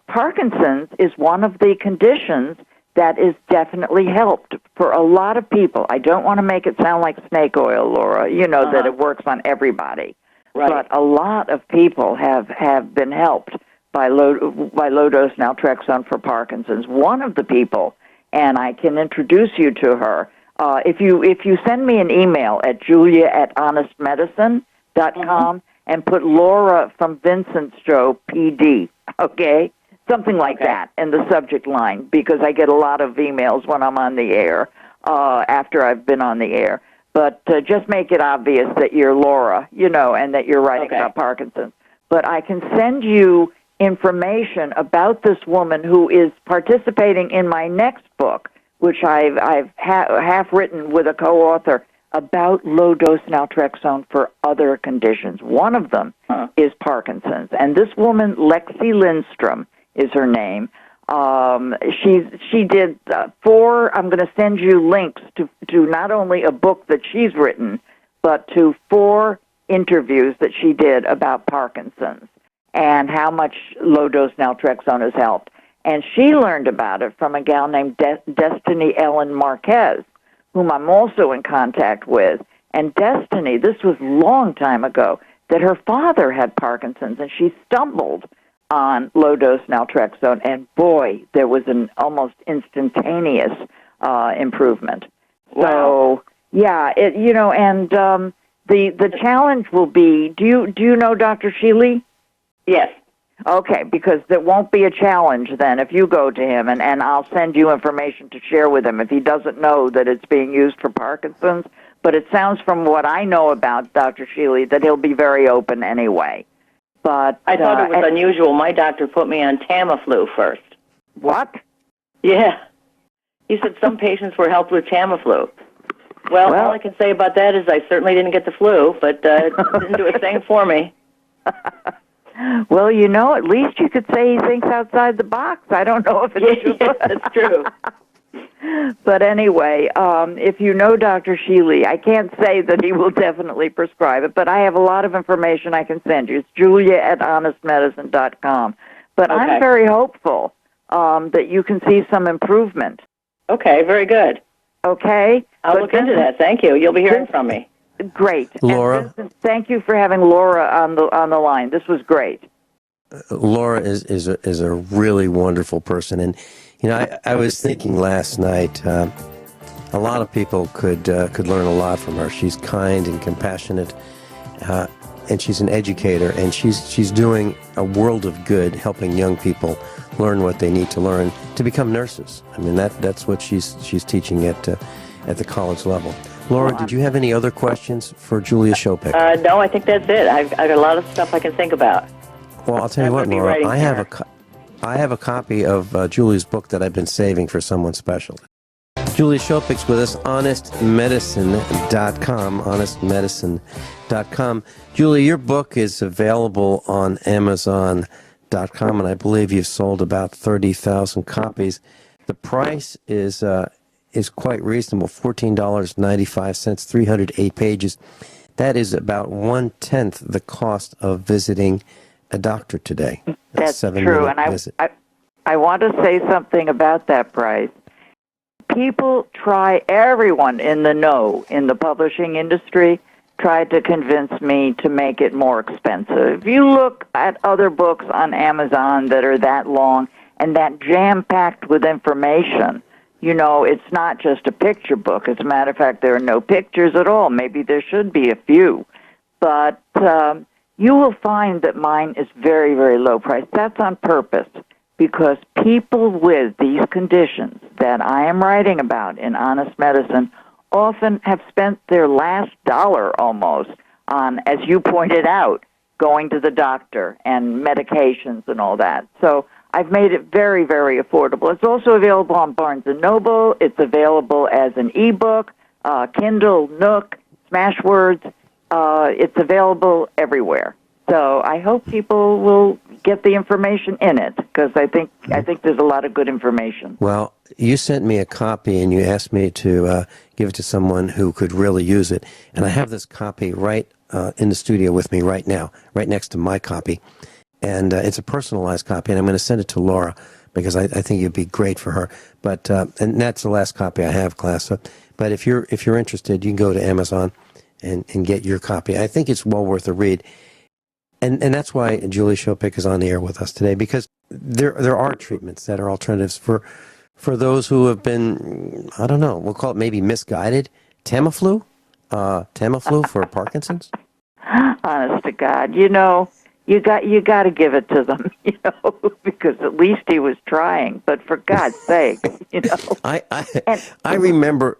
Parkinson's is one of the conditions that is definitely helped for a lot of people. I don't want to make it sound like snake oil, Laura, that it works on everybody. Right. But a lot of people have been helped by low-dose naltrexone for Parkinson's. One of the people, and I can introduce you to her, if you send me an email at julia@honestmedicine.com and put Laura from Vincent's show, PD, okay? Something like that in the subject line, because I get a lot of emails when I'm on the air, after I've been on the air. But just make it obvious that you're Laura, and that you're writing about Parkinson's. But I can send you information about this woman who is participating in my next book, which I've half written with a co-author about low-dose naltrexone for other conditions. One of them is Parkinson's. And this woman, Lexi Lindstrom is her name. She did 4, I'm going to send you links to not only a book that she's written, but to 4 interviews that she did about Parkinson's and how much low-dose naltrexone has helped. And she learned about it from a gal named Destiny Ellen Marquez, whom I'm also in contact with. And Destiny, this was a long time ago, that her father had Parkinson's, and she stumbled on low-dose naltrexone, and boy, there was an almost instantaneous improvement. Wow. So, yeah, the challenge will be, do you know Dr. Shealy? Yes. Okay, because there won't be a challenge then if you go to him, and I'll send you information to share with him if he doesn't know that it's being used for Parkinson's. But it sounds from what I know about Dr. Shealy that he'll be very open anyway. But I thought it was unusual. My doctor put me on Tamiflu first. What? Yeah. He said some patients were helped with Tamiflu. Well, all I can say about that is I certainly didn't get the flu, but it didn't do a thing for me. Well, at least you could say he thinks outside the box. I don't know if it's true. Yes, that's true. But anyway, if you know Dr. Shealy, I can't say that he will definitely prescribe it, but I have a lot of information I can send you. It's julia@honestmedicine.com. But Okay. I'm very hopeful that you can see some improvement. Okay, very good. Okay? I'll look into that. Thank you. You'll be hearing from me. Great. Laura? And Vincent, thank you for having Laura on the line. This was great. Laura is a really wonderful person, and I was thinking last night, a lot of people could learn a lot from her. She's kind and compassionate, and she's an educator, and she's doing a world of good, helping young people learn what they need to learn to become nurses. I mean, that's what she's teaching at the college level. Laura, did you have any other questions for Julia Schopick? No, I think that's it. I've got a lot of stuff I can think about. Well, I'll tell you what, Laura, I have a copy of Julia's book that I've been saving for someone special. Julia Schopick's with us, honestmedicine.com, honestmedicine.com. Julia, your book is available on Amazon.com, and I believe you've sold about 30,000 copies. The price is quite reasonable, $14.95, 308 pages. That is about 1/10 the cost of visiting a doctor today. That's true, and I want to say something about that price. Everyone in the know in the publishing industry tried to convince me to make it more expensive. If you look at other books on Amazon that are that long and that jam-packed with information, it's not just a picture book. As a matter of fact, there are no pictures at all. Maybe there should be a few. But you will find that mine is very, very low price. That's on purpose because people with these conditions that I am writing about in Honest Medicine often have spent their last dollar almost on, as you pointed out, going to the doctor and medications and all that. So I've made it very, very affordable. It's also available on Barnes & Noble. It's available as an e-book, Kindle, Nook, Smashwords. It's available everywhere. So I hope people will get the information in it because I think there's a lot of good information. Well, you sent me a copy and you asked me to give it to someone who could really use it. And I have this copy right in the studio with me right now, right next to my copy. And it's a personalized copy, and I'm going to send it to Laura because I think it'd be great for her. But and that's the last copy I have, class. So, but if you're interested, you can go to Amazon and get your copy. I think it's well worth a read. And that's why Julia Schopick is on the air with us today, because there are treatments that are alternatives for those who have been, I don't know, we'll call it maybe misguided. Tamiflu for Parkinson's. Honest to God, you got to give it to them, because at least he was trying. But for God's sake, I remember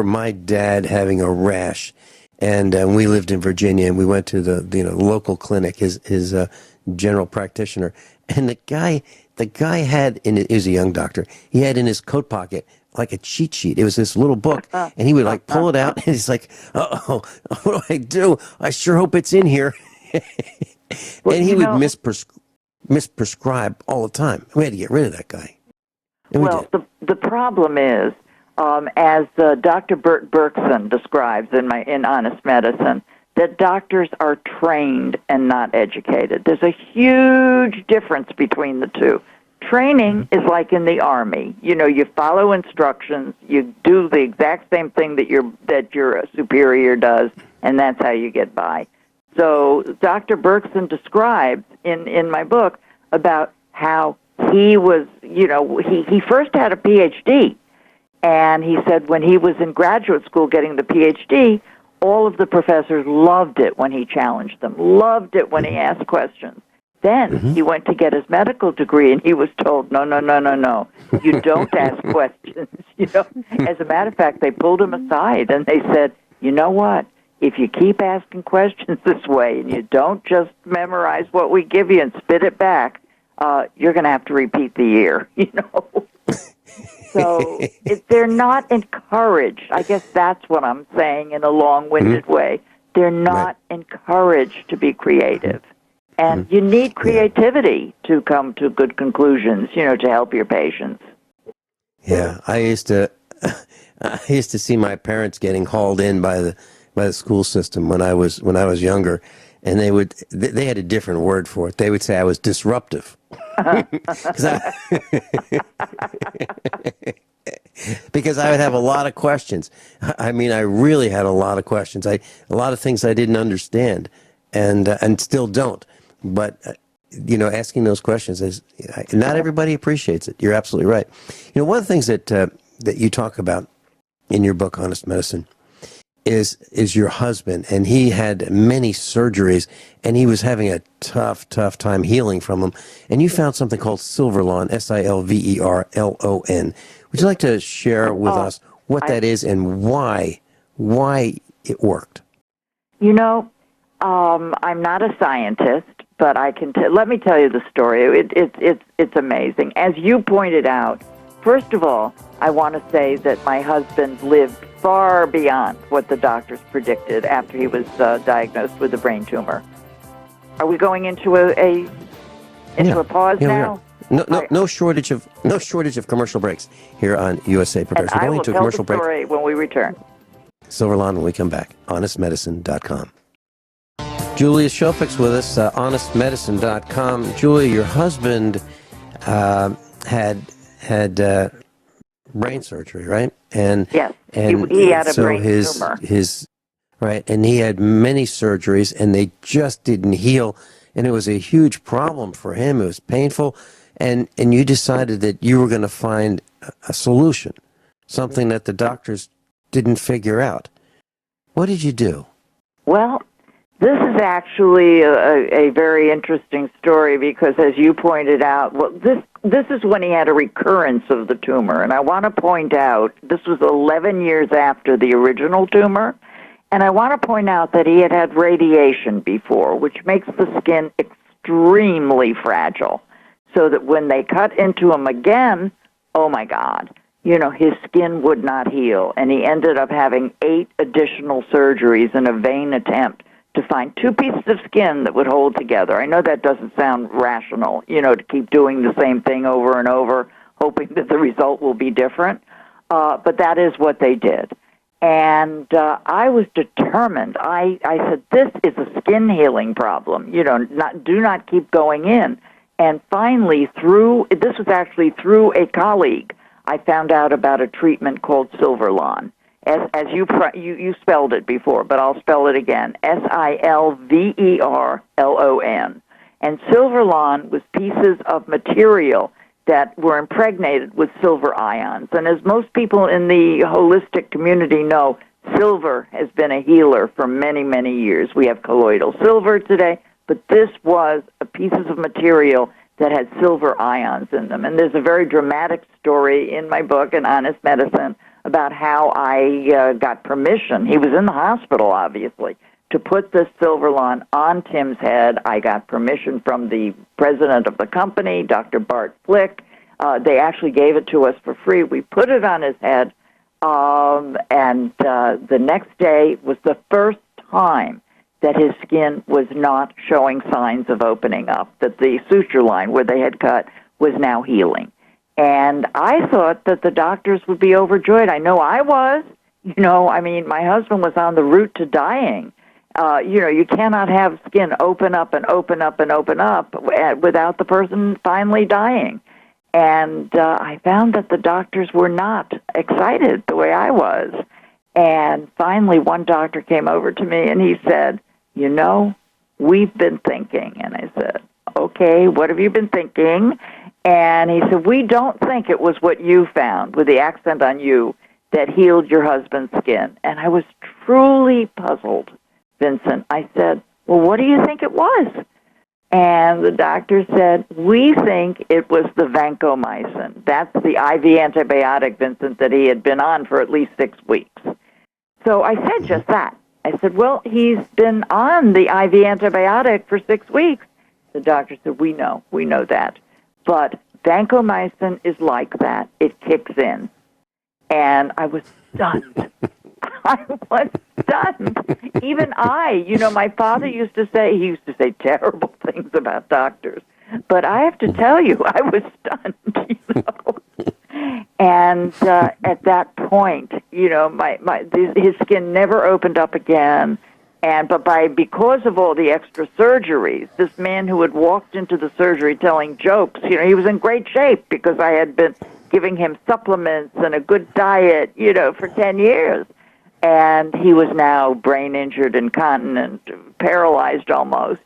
my dad having a rash. And we lived in Virginia, and we went to the local clinic. His general practitioner, and the guy had he was a young doctor. He had in his coat pocket like a cheat sheet. It was this little book, and he would like pull it out, and he's like, "Uh-oh, what do I do? I sure hope it's in here." And he would misprescribe all the time. We had to get rid of that guy. And the problem is, as Dr. Bert Berkson describes in Honest Medicine, that doctors are trained and not educated. There's a huge difference between the two. Training is like in the Army. You follow instructions, you do the exact same thing that your superior does, and that's how you get by. So Dr. Berkson describes in my book about how he was, he first had a PhD, and he said when he was in graduate school getting the PhD, all of the professors loved it when he challenged them, loved it when he asked questions. Then he went to get his medical degree, and he was told, no, you don't ask questions. As a matter of fact, they pulled him aside, and they said, you know what? If you keep asking questions this way, and you don't just memorize what we give you and spit it back, you're going to have to repeat the year, So they're not encouraged. I guess that's what I'm saying in a long-winded way. They're not encouraged to be creative. And you need creativity to come to good conclusions, to help your patients. Yeah, I used to see my parents getting hauled in by the school system when I was younger, and they had a different word for it. They would say I was disruptive. Because I would have a lot of questions. I mean, I really had a lot of questions. A lot of things I didn't understand, and still don't. But asking those questions is not everybody appreciates it. You're absolutely right. One of the things that you talk about in your book, Honest Medicine, is your husband, and he had many surgeries, and he was having a tough time healing from them. And you found something called Silverlon, Silverlon. Would you like to share with us what that is and why it worked? I'm not a scientist, but I can let me tell you the story. It's amazing. As you pointed out, first of all, I want to say that my husband lived far beyond what the doctors predicted after he was diagnosed with a brain tumor. Are we going into a pause now? No shortage of commercial breaks here on USA Prepares. We're going to a commercial break. I will tell the story when we return. Silverlawn when we come back. HonestMedicine.com. Julia Schopick's with us. HonestMedicine.com. Julia, your husband had brain surgery, right? And yes, he had a brain tumor. And he had many surgeries, and they just didn't heal, and it was a huge problem for him. It was painful, and you decided that you were going to find a solution, something that the doctors didn't figure out. What did you do? Well, this is actually a very interesting story because, as you pointed out, this is when he had a recurrence of the tumor. And I want to point out, this was 11 years after the original tumor. And I want to point out that he had had radiation before, which makes the skin extremely fragile. So that when they cut into him again, oh my God, his skin would not heal. And he ended up having 8 additional surgeries in a vain attempt to find 2 pieces of skin that would hold together. I know that doesn't sound rational, to keep doing the same thing over and over, hoping that the result will be different. But that is what they did. And I was determined. I said, this is a skin healing problem. Do not keep going in. And finally, this was actually through a colleague, I found out about a treatment called Silverlon. As you spelled it before, but I'll spell it again, Silverlon. And Silverlon was pieces of material that were impregnated with silver ions. And as most people in the holistic community know, silver has been a healer for many, many years. We have colloidal silver today, but this was a pieces of material that had silver ions in them. And there's a very dramatic story in my book, In Honest Medicine, about how I got permission. He was in the hospital, obviously, to put this Silverlawn on Tim's head. I got permission from the president of the company, Dr. Bart Flick. They actually gave it to us for free. We put it on his head, and the next day was the first time that his skin was not showing signs of opening up, that the suture line where they had cut was now healing. And I thought that the doctors would be overjoyed. I know I was. My husband was on the route to dying. You cannot have skin open up and open up and open up without the person finally dying. And I found that the doctors were not excited the way I was. And finally, one doctor came over to me and he said, we've been thinking. And I said, okay, what have you been thinking? And he said, we don't think it was what you found, with the accent on you, that healed your husband's skin. And I was truly puzzled, Vincent. I said, well, what do you think it was? And the doctor said, we think it was the vancomycin. That's the IV antibiotic, Vincent, that he had been on for at least 6 weeks. So I said just that. I said, well, he's been on the IV antibiotic for 6 weeks. The doctor said, we know that. But vancomycin is like that. It kicks in. And I was stunned. I was stunned. Even my father used to say terrible things about doctors. But I have to tell you, I was stunned, And at that point, his skin never opened up again. Because of all the extra surgeries, this man who had walked into the surgery telling jokes, he was in great shape because I had been giving him supplements and a good diet, for 10 years. And he was now brain injured, incontinent, paralyzed almost,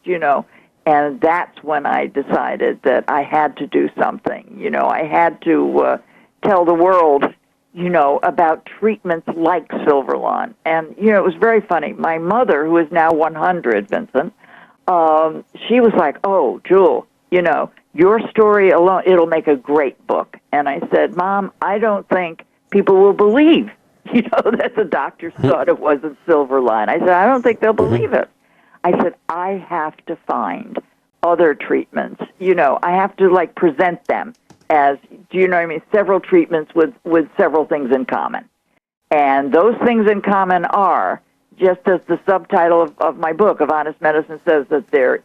And that's when I decided that I had to do something. I had to tell the world, about treatments like Silverlawn. And, it was very funny. My mother, who is now 100, Vincent, she was like, oh, Jewel, your story alone, it'll make a great book. And I said, Mom, I don't think people will believe, that the doctors thought it wasn't Silverlawn. I said, I don't think they'll believe it. I said, I have to find other treatments. I have to, present them as, several treatments with several things in common. And those things in common are, just as the subtitle of my book, of Honest Medicine, says, that they're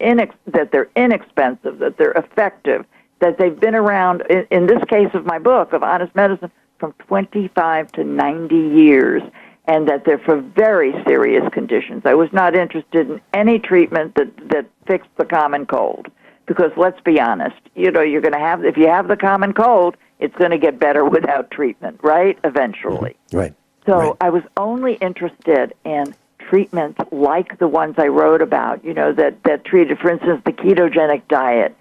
inexpensive, that they're effective, that they've been around, in this case of my book, of Honest Medicine, from 25 to 90 years, and that they're for very serious conditions. I was not interested in any treatment that fixed the common cold. Because let's be honest, you're going to have, if you have the common cold, it's going to get better without treatment, right? Eventually. Right. So right. I was only interested in treatments like the ones I wrote about, that treated, for instance, the ketogenic diet,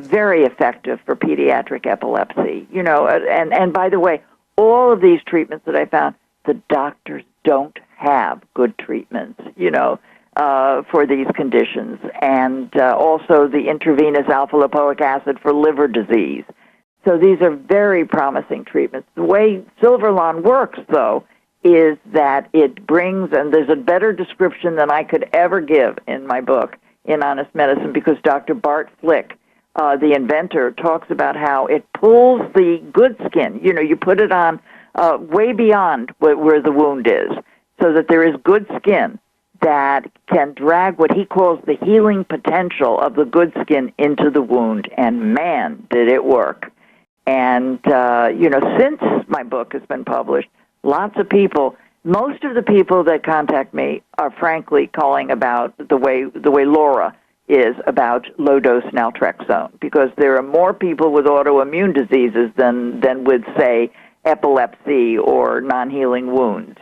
very effective for pediatric epilepsy, and by the way, all of these treatments that I found, the doctors don't have good treatments, for these conditions, and also the intravenous alpha-lipoic acid for liver disease. So these are very promising treatments. The way Silverlawn works, though, is that it brings, and there's a better description than I could ever give in my book, in Honest Medicine, because Dr. Bart Flick, the inventor, talks about how it pulls the good skin. You put it on way beyond where the wound is, so that there is good skin that can drag what he calls the healing potential of the good skin into the wound. And man, did it work. And, since my book has been published, lots of people, most of the people that contact me are frankly calling about the way Laura is about low-dose naltrexone, because there are more people with autoimmune diseases than with, say, epilepsy or non-healing wounds,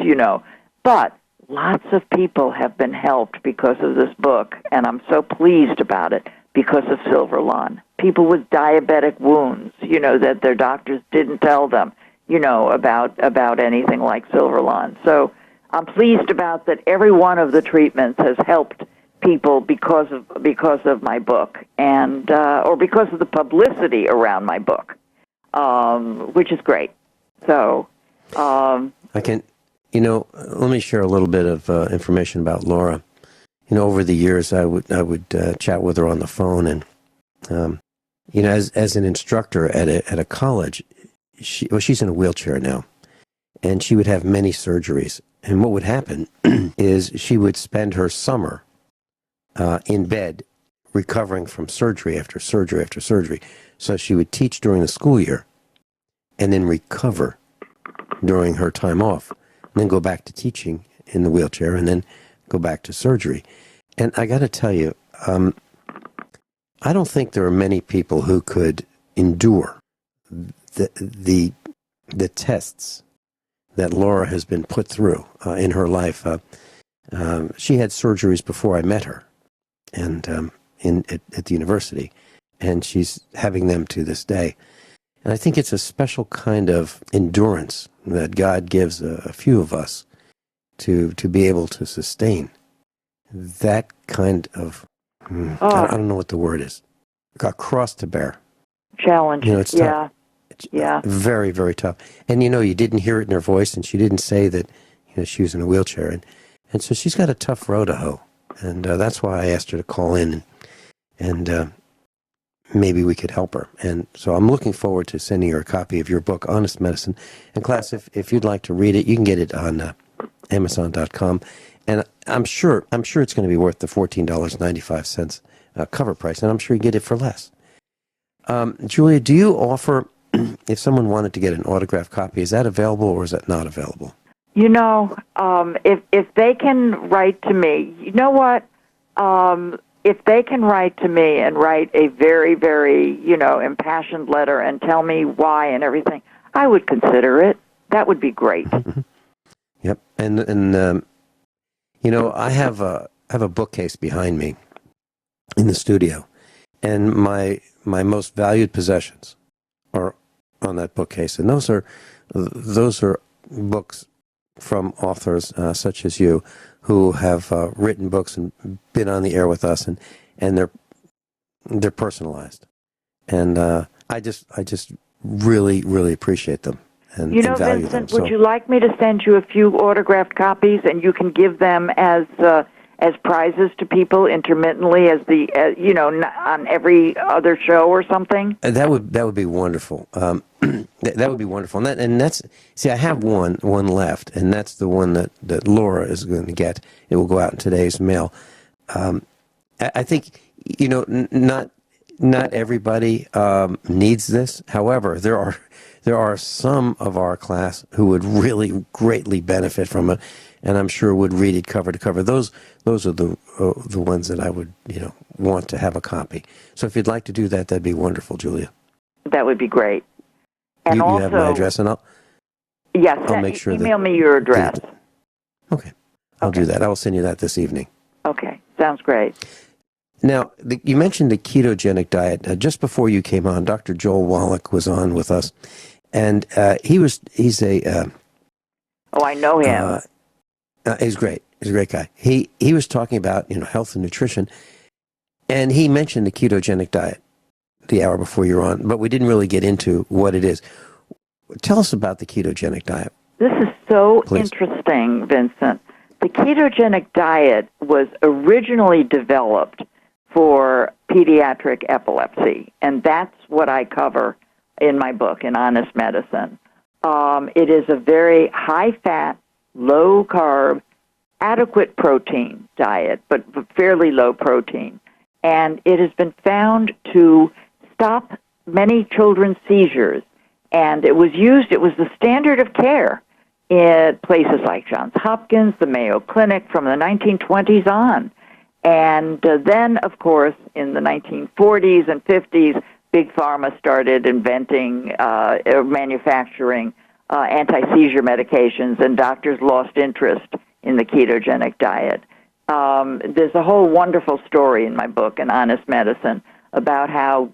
But lots of people have been helped because of this book, and I'm so pleased about it because of Silverlawn. People with diabetic wounds, that their doctors didn't tell them, about anything like Silverlawn. So I'm pleased about that. Every one of the treatments has helped people because of my book, and or because of the publicity around my book, which is great. So I can. Let me share a little bit of information about Laura. over the years, I would chat with her on the phone, and as an instructor at a college, she's in a wheelchair now, and she would have many surgeries. And what would happen is she would spend her summer in bed recovering from surgery after surgery after surgery. So she would teach during the school year and then recover during her time off, and then go back to teaching in the wheelchair and then go back to surgery. And I got to tell you, I don't think there are many people who could endure the tests that Laura has been put through in her life. She had surgeries before I met her, and at the university, and she's having them to this day. And I think it's a special kind of endurance that God gives a few of us to be able to sustain that kind of, I don't know what the word is, a cross to bear. Challenge. It's tough. Yeah. Very, very tough. And you didn't hear it in her voice, and she didn't say that she was in a wheelchair. And so she's got a tough row to hoe. And that's why I asked her to call in, and maybe we could help her. And so I'm looking forward to sending her a copy of your book, Honest Medicine. And class, if you'd like to read it, you can get it on Amazon.com. And I'm sure it's going to be worth the $14.95 cover price, and I'm sure you get it for less. Julia, do you offer, if someone wanted to get an autographed copy, is that available or is that not available? If they can write to me, you know what? If they can write to me and write a very, very, impassioned letter and tell me why and everything, I would consider it. That would be great. Mm-hmm. Yep. And I have a bookcase behind me in the studio, and my most valued possessions are on that bookcase, and those are books from authors such as you, who have written books and been on the air with us, and they're personalized, and I just really, really appreciate them and value Vincent, them. Would you like me to send you a few autographed copies, and you can give them as prizes to people intermittently, on every other show or something? That would be wonderful. That would be wonderful. And that's I have one left, and that's the one that Laura is going to get. It will go out in today's mail. I think not everybody needs this. However, there are some of our class who would really greatly benefit from it, and I'm sure would read it cover to cover. Those are the ones that I would want to have a copy. So if you'd like to do that, that'd be wonderful, Julia. That would be great. And you also, have my address, and I'll make sure email me your address. Okay, I'll do that. I will send you that this evening. Okay, sounds great. Now, you mentioned the ketogenic diet. Just before you came on, Dr. Joel Wallach was on with us, and he's a... I know him. He's great. He's a great guy. He was talking about health and nutrition, and he mentioned the ketogenic diet the hour before you were on, but we didn't really get into what it is. Tell us about the ketogenic diet. This is so Please. Interesting, Vincent. The ketogenic diet was originally developed for pediatric epilepsy, and that's what I cover in my book, in Honest Medicine. It is a very high-fat, low-carb, adequate protein diet, but fairly low protein. And it has been found to stop many children's seizures. And it was the standard of care in places like Johns Hopkins, the Mayo Clinic, from the 1920s on. And then, of course, in the 1940s and 50s, Big Pharma started inventing, manufacturing anti-seizure medications, and doctors lost interest in the ketogenic diet. There's a whole wonderful story in my book, In Honest Medicine, about how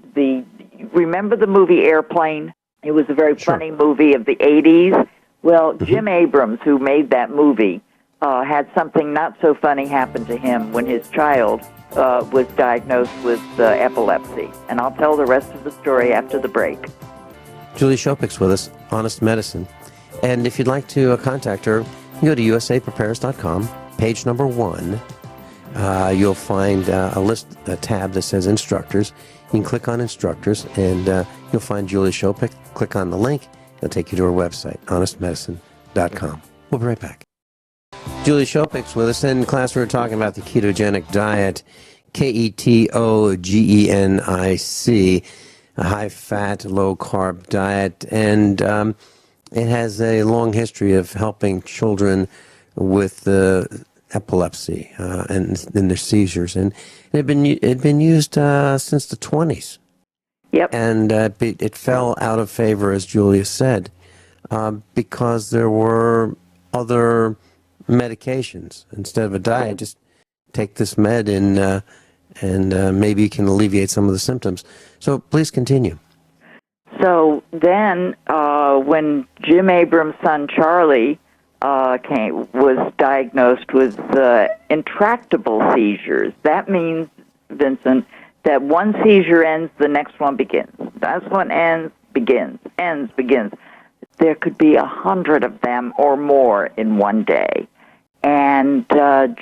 remember the movie Airplane? It was a very funny movie of the 80s. Well, Jim Abrams, who made that movie, had something not so funny happen to him when his child was diagnosed with epilepsy. And I'll tell the rest of the story after the break. Julie Schopick's with us, Honest Medicine. And if you'd like to contact her, you can go to usaprepares.com, page number 1, you'll find a tab that says Instructors. You can click on Instructors, and you'll find Julia Schopick. Click on the link. It'll take you to her website, honestmedicine.com. We'll be right back. Julia Schopick's with us. In class, we were talking about the ketogenic diet, KETOGENIC, a high-fat, low-carb diet, and it has a long history of helping children with epilepsy and their seizures, and it had been used since the 20s. Yep. And it fell out of favor, as Julia said, because there were other medications. Instead of a diet, just take this med and maybe you can alleviate some of the symptoms. So please continue. So then, when Jim Abrams' son Charlie was diagnosed with intractable seizures, that means, Vincent, that one seizure ends, the next one begins. That's one ends, begins. There could be 100 of them or more in one day. And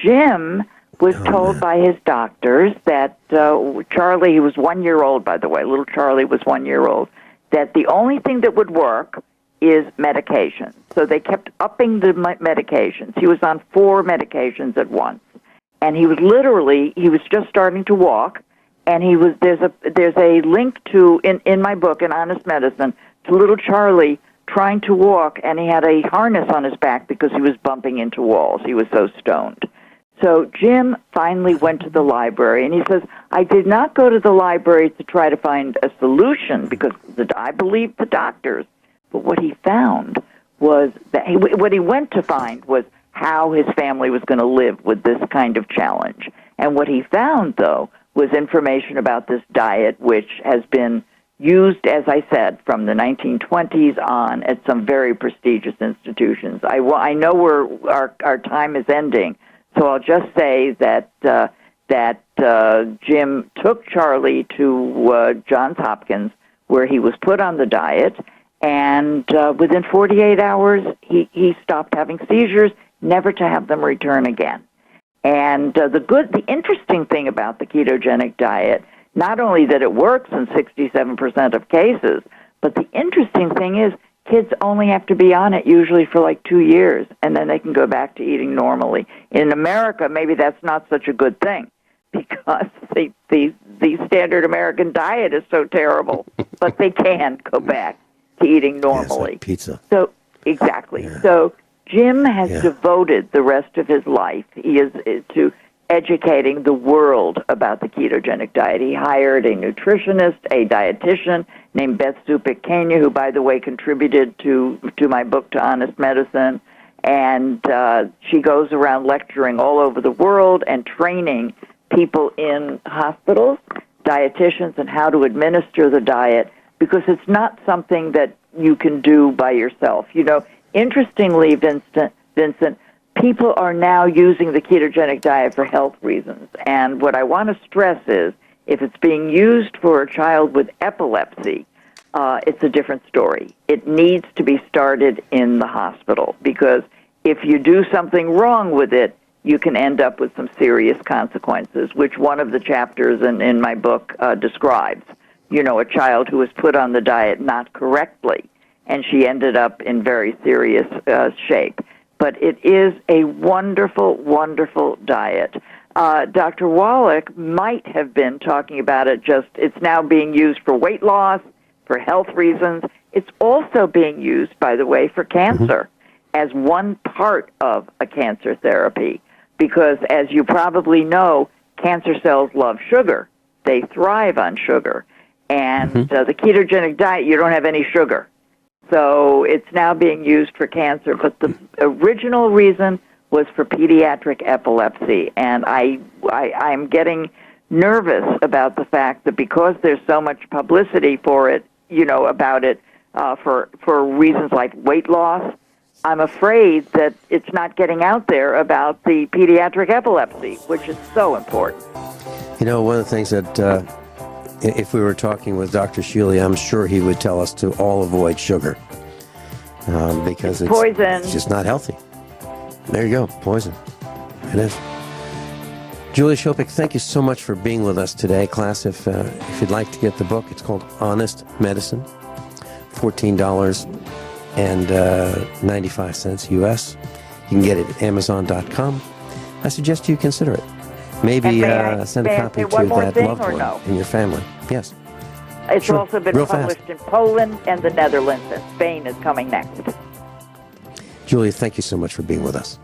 Jim was told by his doctors that Charlie, he was 1 year old, by the way, little Charlie was 1 year old, that the only thing that would work is medication. So they kept upping the medications. He was on 4 medications at once. And he was just starting to walk, and there's a link to, in my book, in Honest Medicine, to little Charlie trying to walk, and he had a harness on his back because he was bumping into walls. He was so stoned. So Jim finally went to the library, and he says, I did not go to the library to try to find a solution because I believed the doctors. But what he found was what he went to find was how his family was going to live with this kind of challenge. And what he found, though, was information about this diet, which has been used, as I said, from the 1920s on at some very prestigious institutions. I know our time is ending, so I'll just say that Jim took Charlie to Johns Hopkins, where he was put on the diet, and within 48 hours, he stopped having seizures, never to have them return again. And the interesting thing about the ketogenic diet, not only that it works in 67% of cases, but the interesting thing is kids only have to be on it usually for like 2 years, and then they can go back to eating normally. In America, maybe that's not such a good thing because the standard American diet is so terrible, but they can go back to eating normally. Yes, like pizza. So, exactly. Yeah. So Jim has devoted the rest of his life to educating the world about the ketogenic diet. He hired a nutritionist, a dietitian named Beth Supik Kenya, who, by the way, contributed to my book, To Honest Medicine. And she goes around lecturing all over the world and training people in hospitals, dietitians, and how to administer the diet, because it's not something that you can do by yourself. You know, interestingly, Vincent, people are now using the ketogenic diet for health reasons. And what I want to stress is, if it's being used for a child with epilepsy, it's a different story. It needs to be started in the hospital, because if you do something wrong with it, you can end up with some serious consequences, which one of the chapters in my book describes. You know, a child who was put on the diet not correctly, and she ended up in very serious shape. But it is a wonderful, wonderful diet. Dr. Wallach might have been talking about it, it's now being used for weight loss, for health reasons. It's also being used, by the way, for cancer as one part of a cancer therapy, because as you probably know, cancer cells love sugar. They thrive on sugar. And the ketogenic diet, you don't have any sugar. So it's now being used for cancer, but the original reason was for pediatric epilepsy. And I'm getting nervous about the fact that because there's so much publicity for it, about it for reasons like weight loss, I'm afraid that it's not getting out there about the pediatric epilepsy, which is so important. You know, one of the things that if we were talking with Dr. Shealy, I'm sure he would tell us to all avoid sugar because it's poison. It's just not healthy. There you go, poison. It is. Julia Schopick, thank you so much for being with us today. Class, if you'd like to get the book, it's called Honest Medicine, $14.95 US. You can get it at Amazon.com. I suggest you consider it. Maybe send a copy to that loved one in your family. Yes. It's Sure. also been Real published fast. in Poland and the Netherlands, and Spain is coming next. Julia, thank you so much for being with us.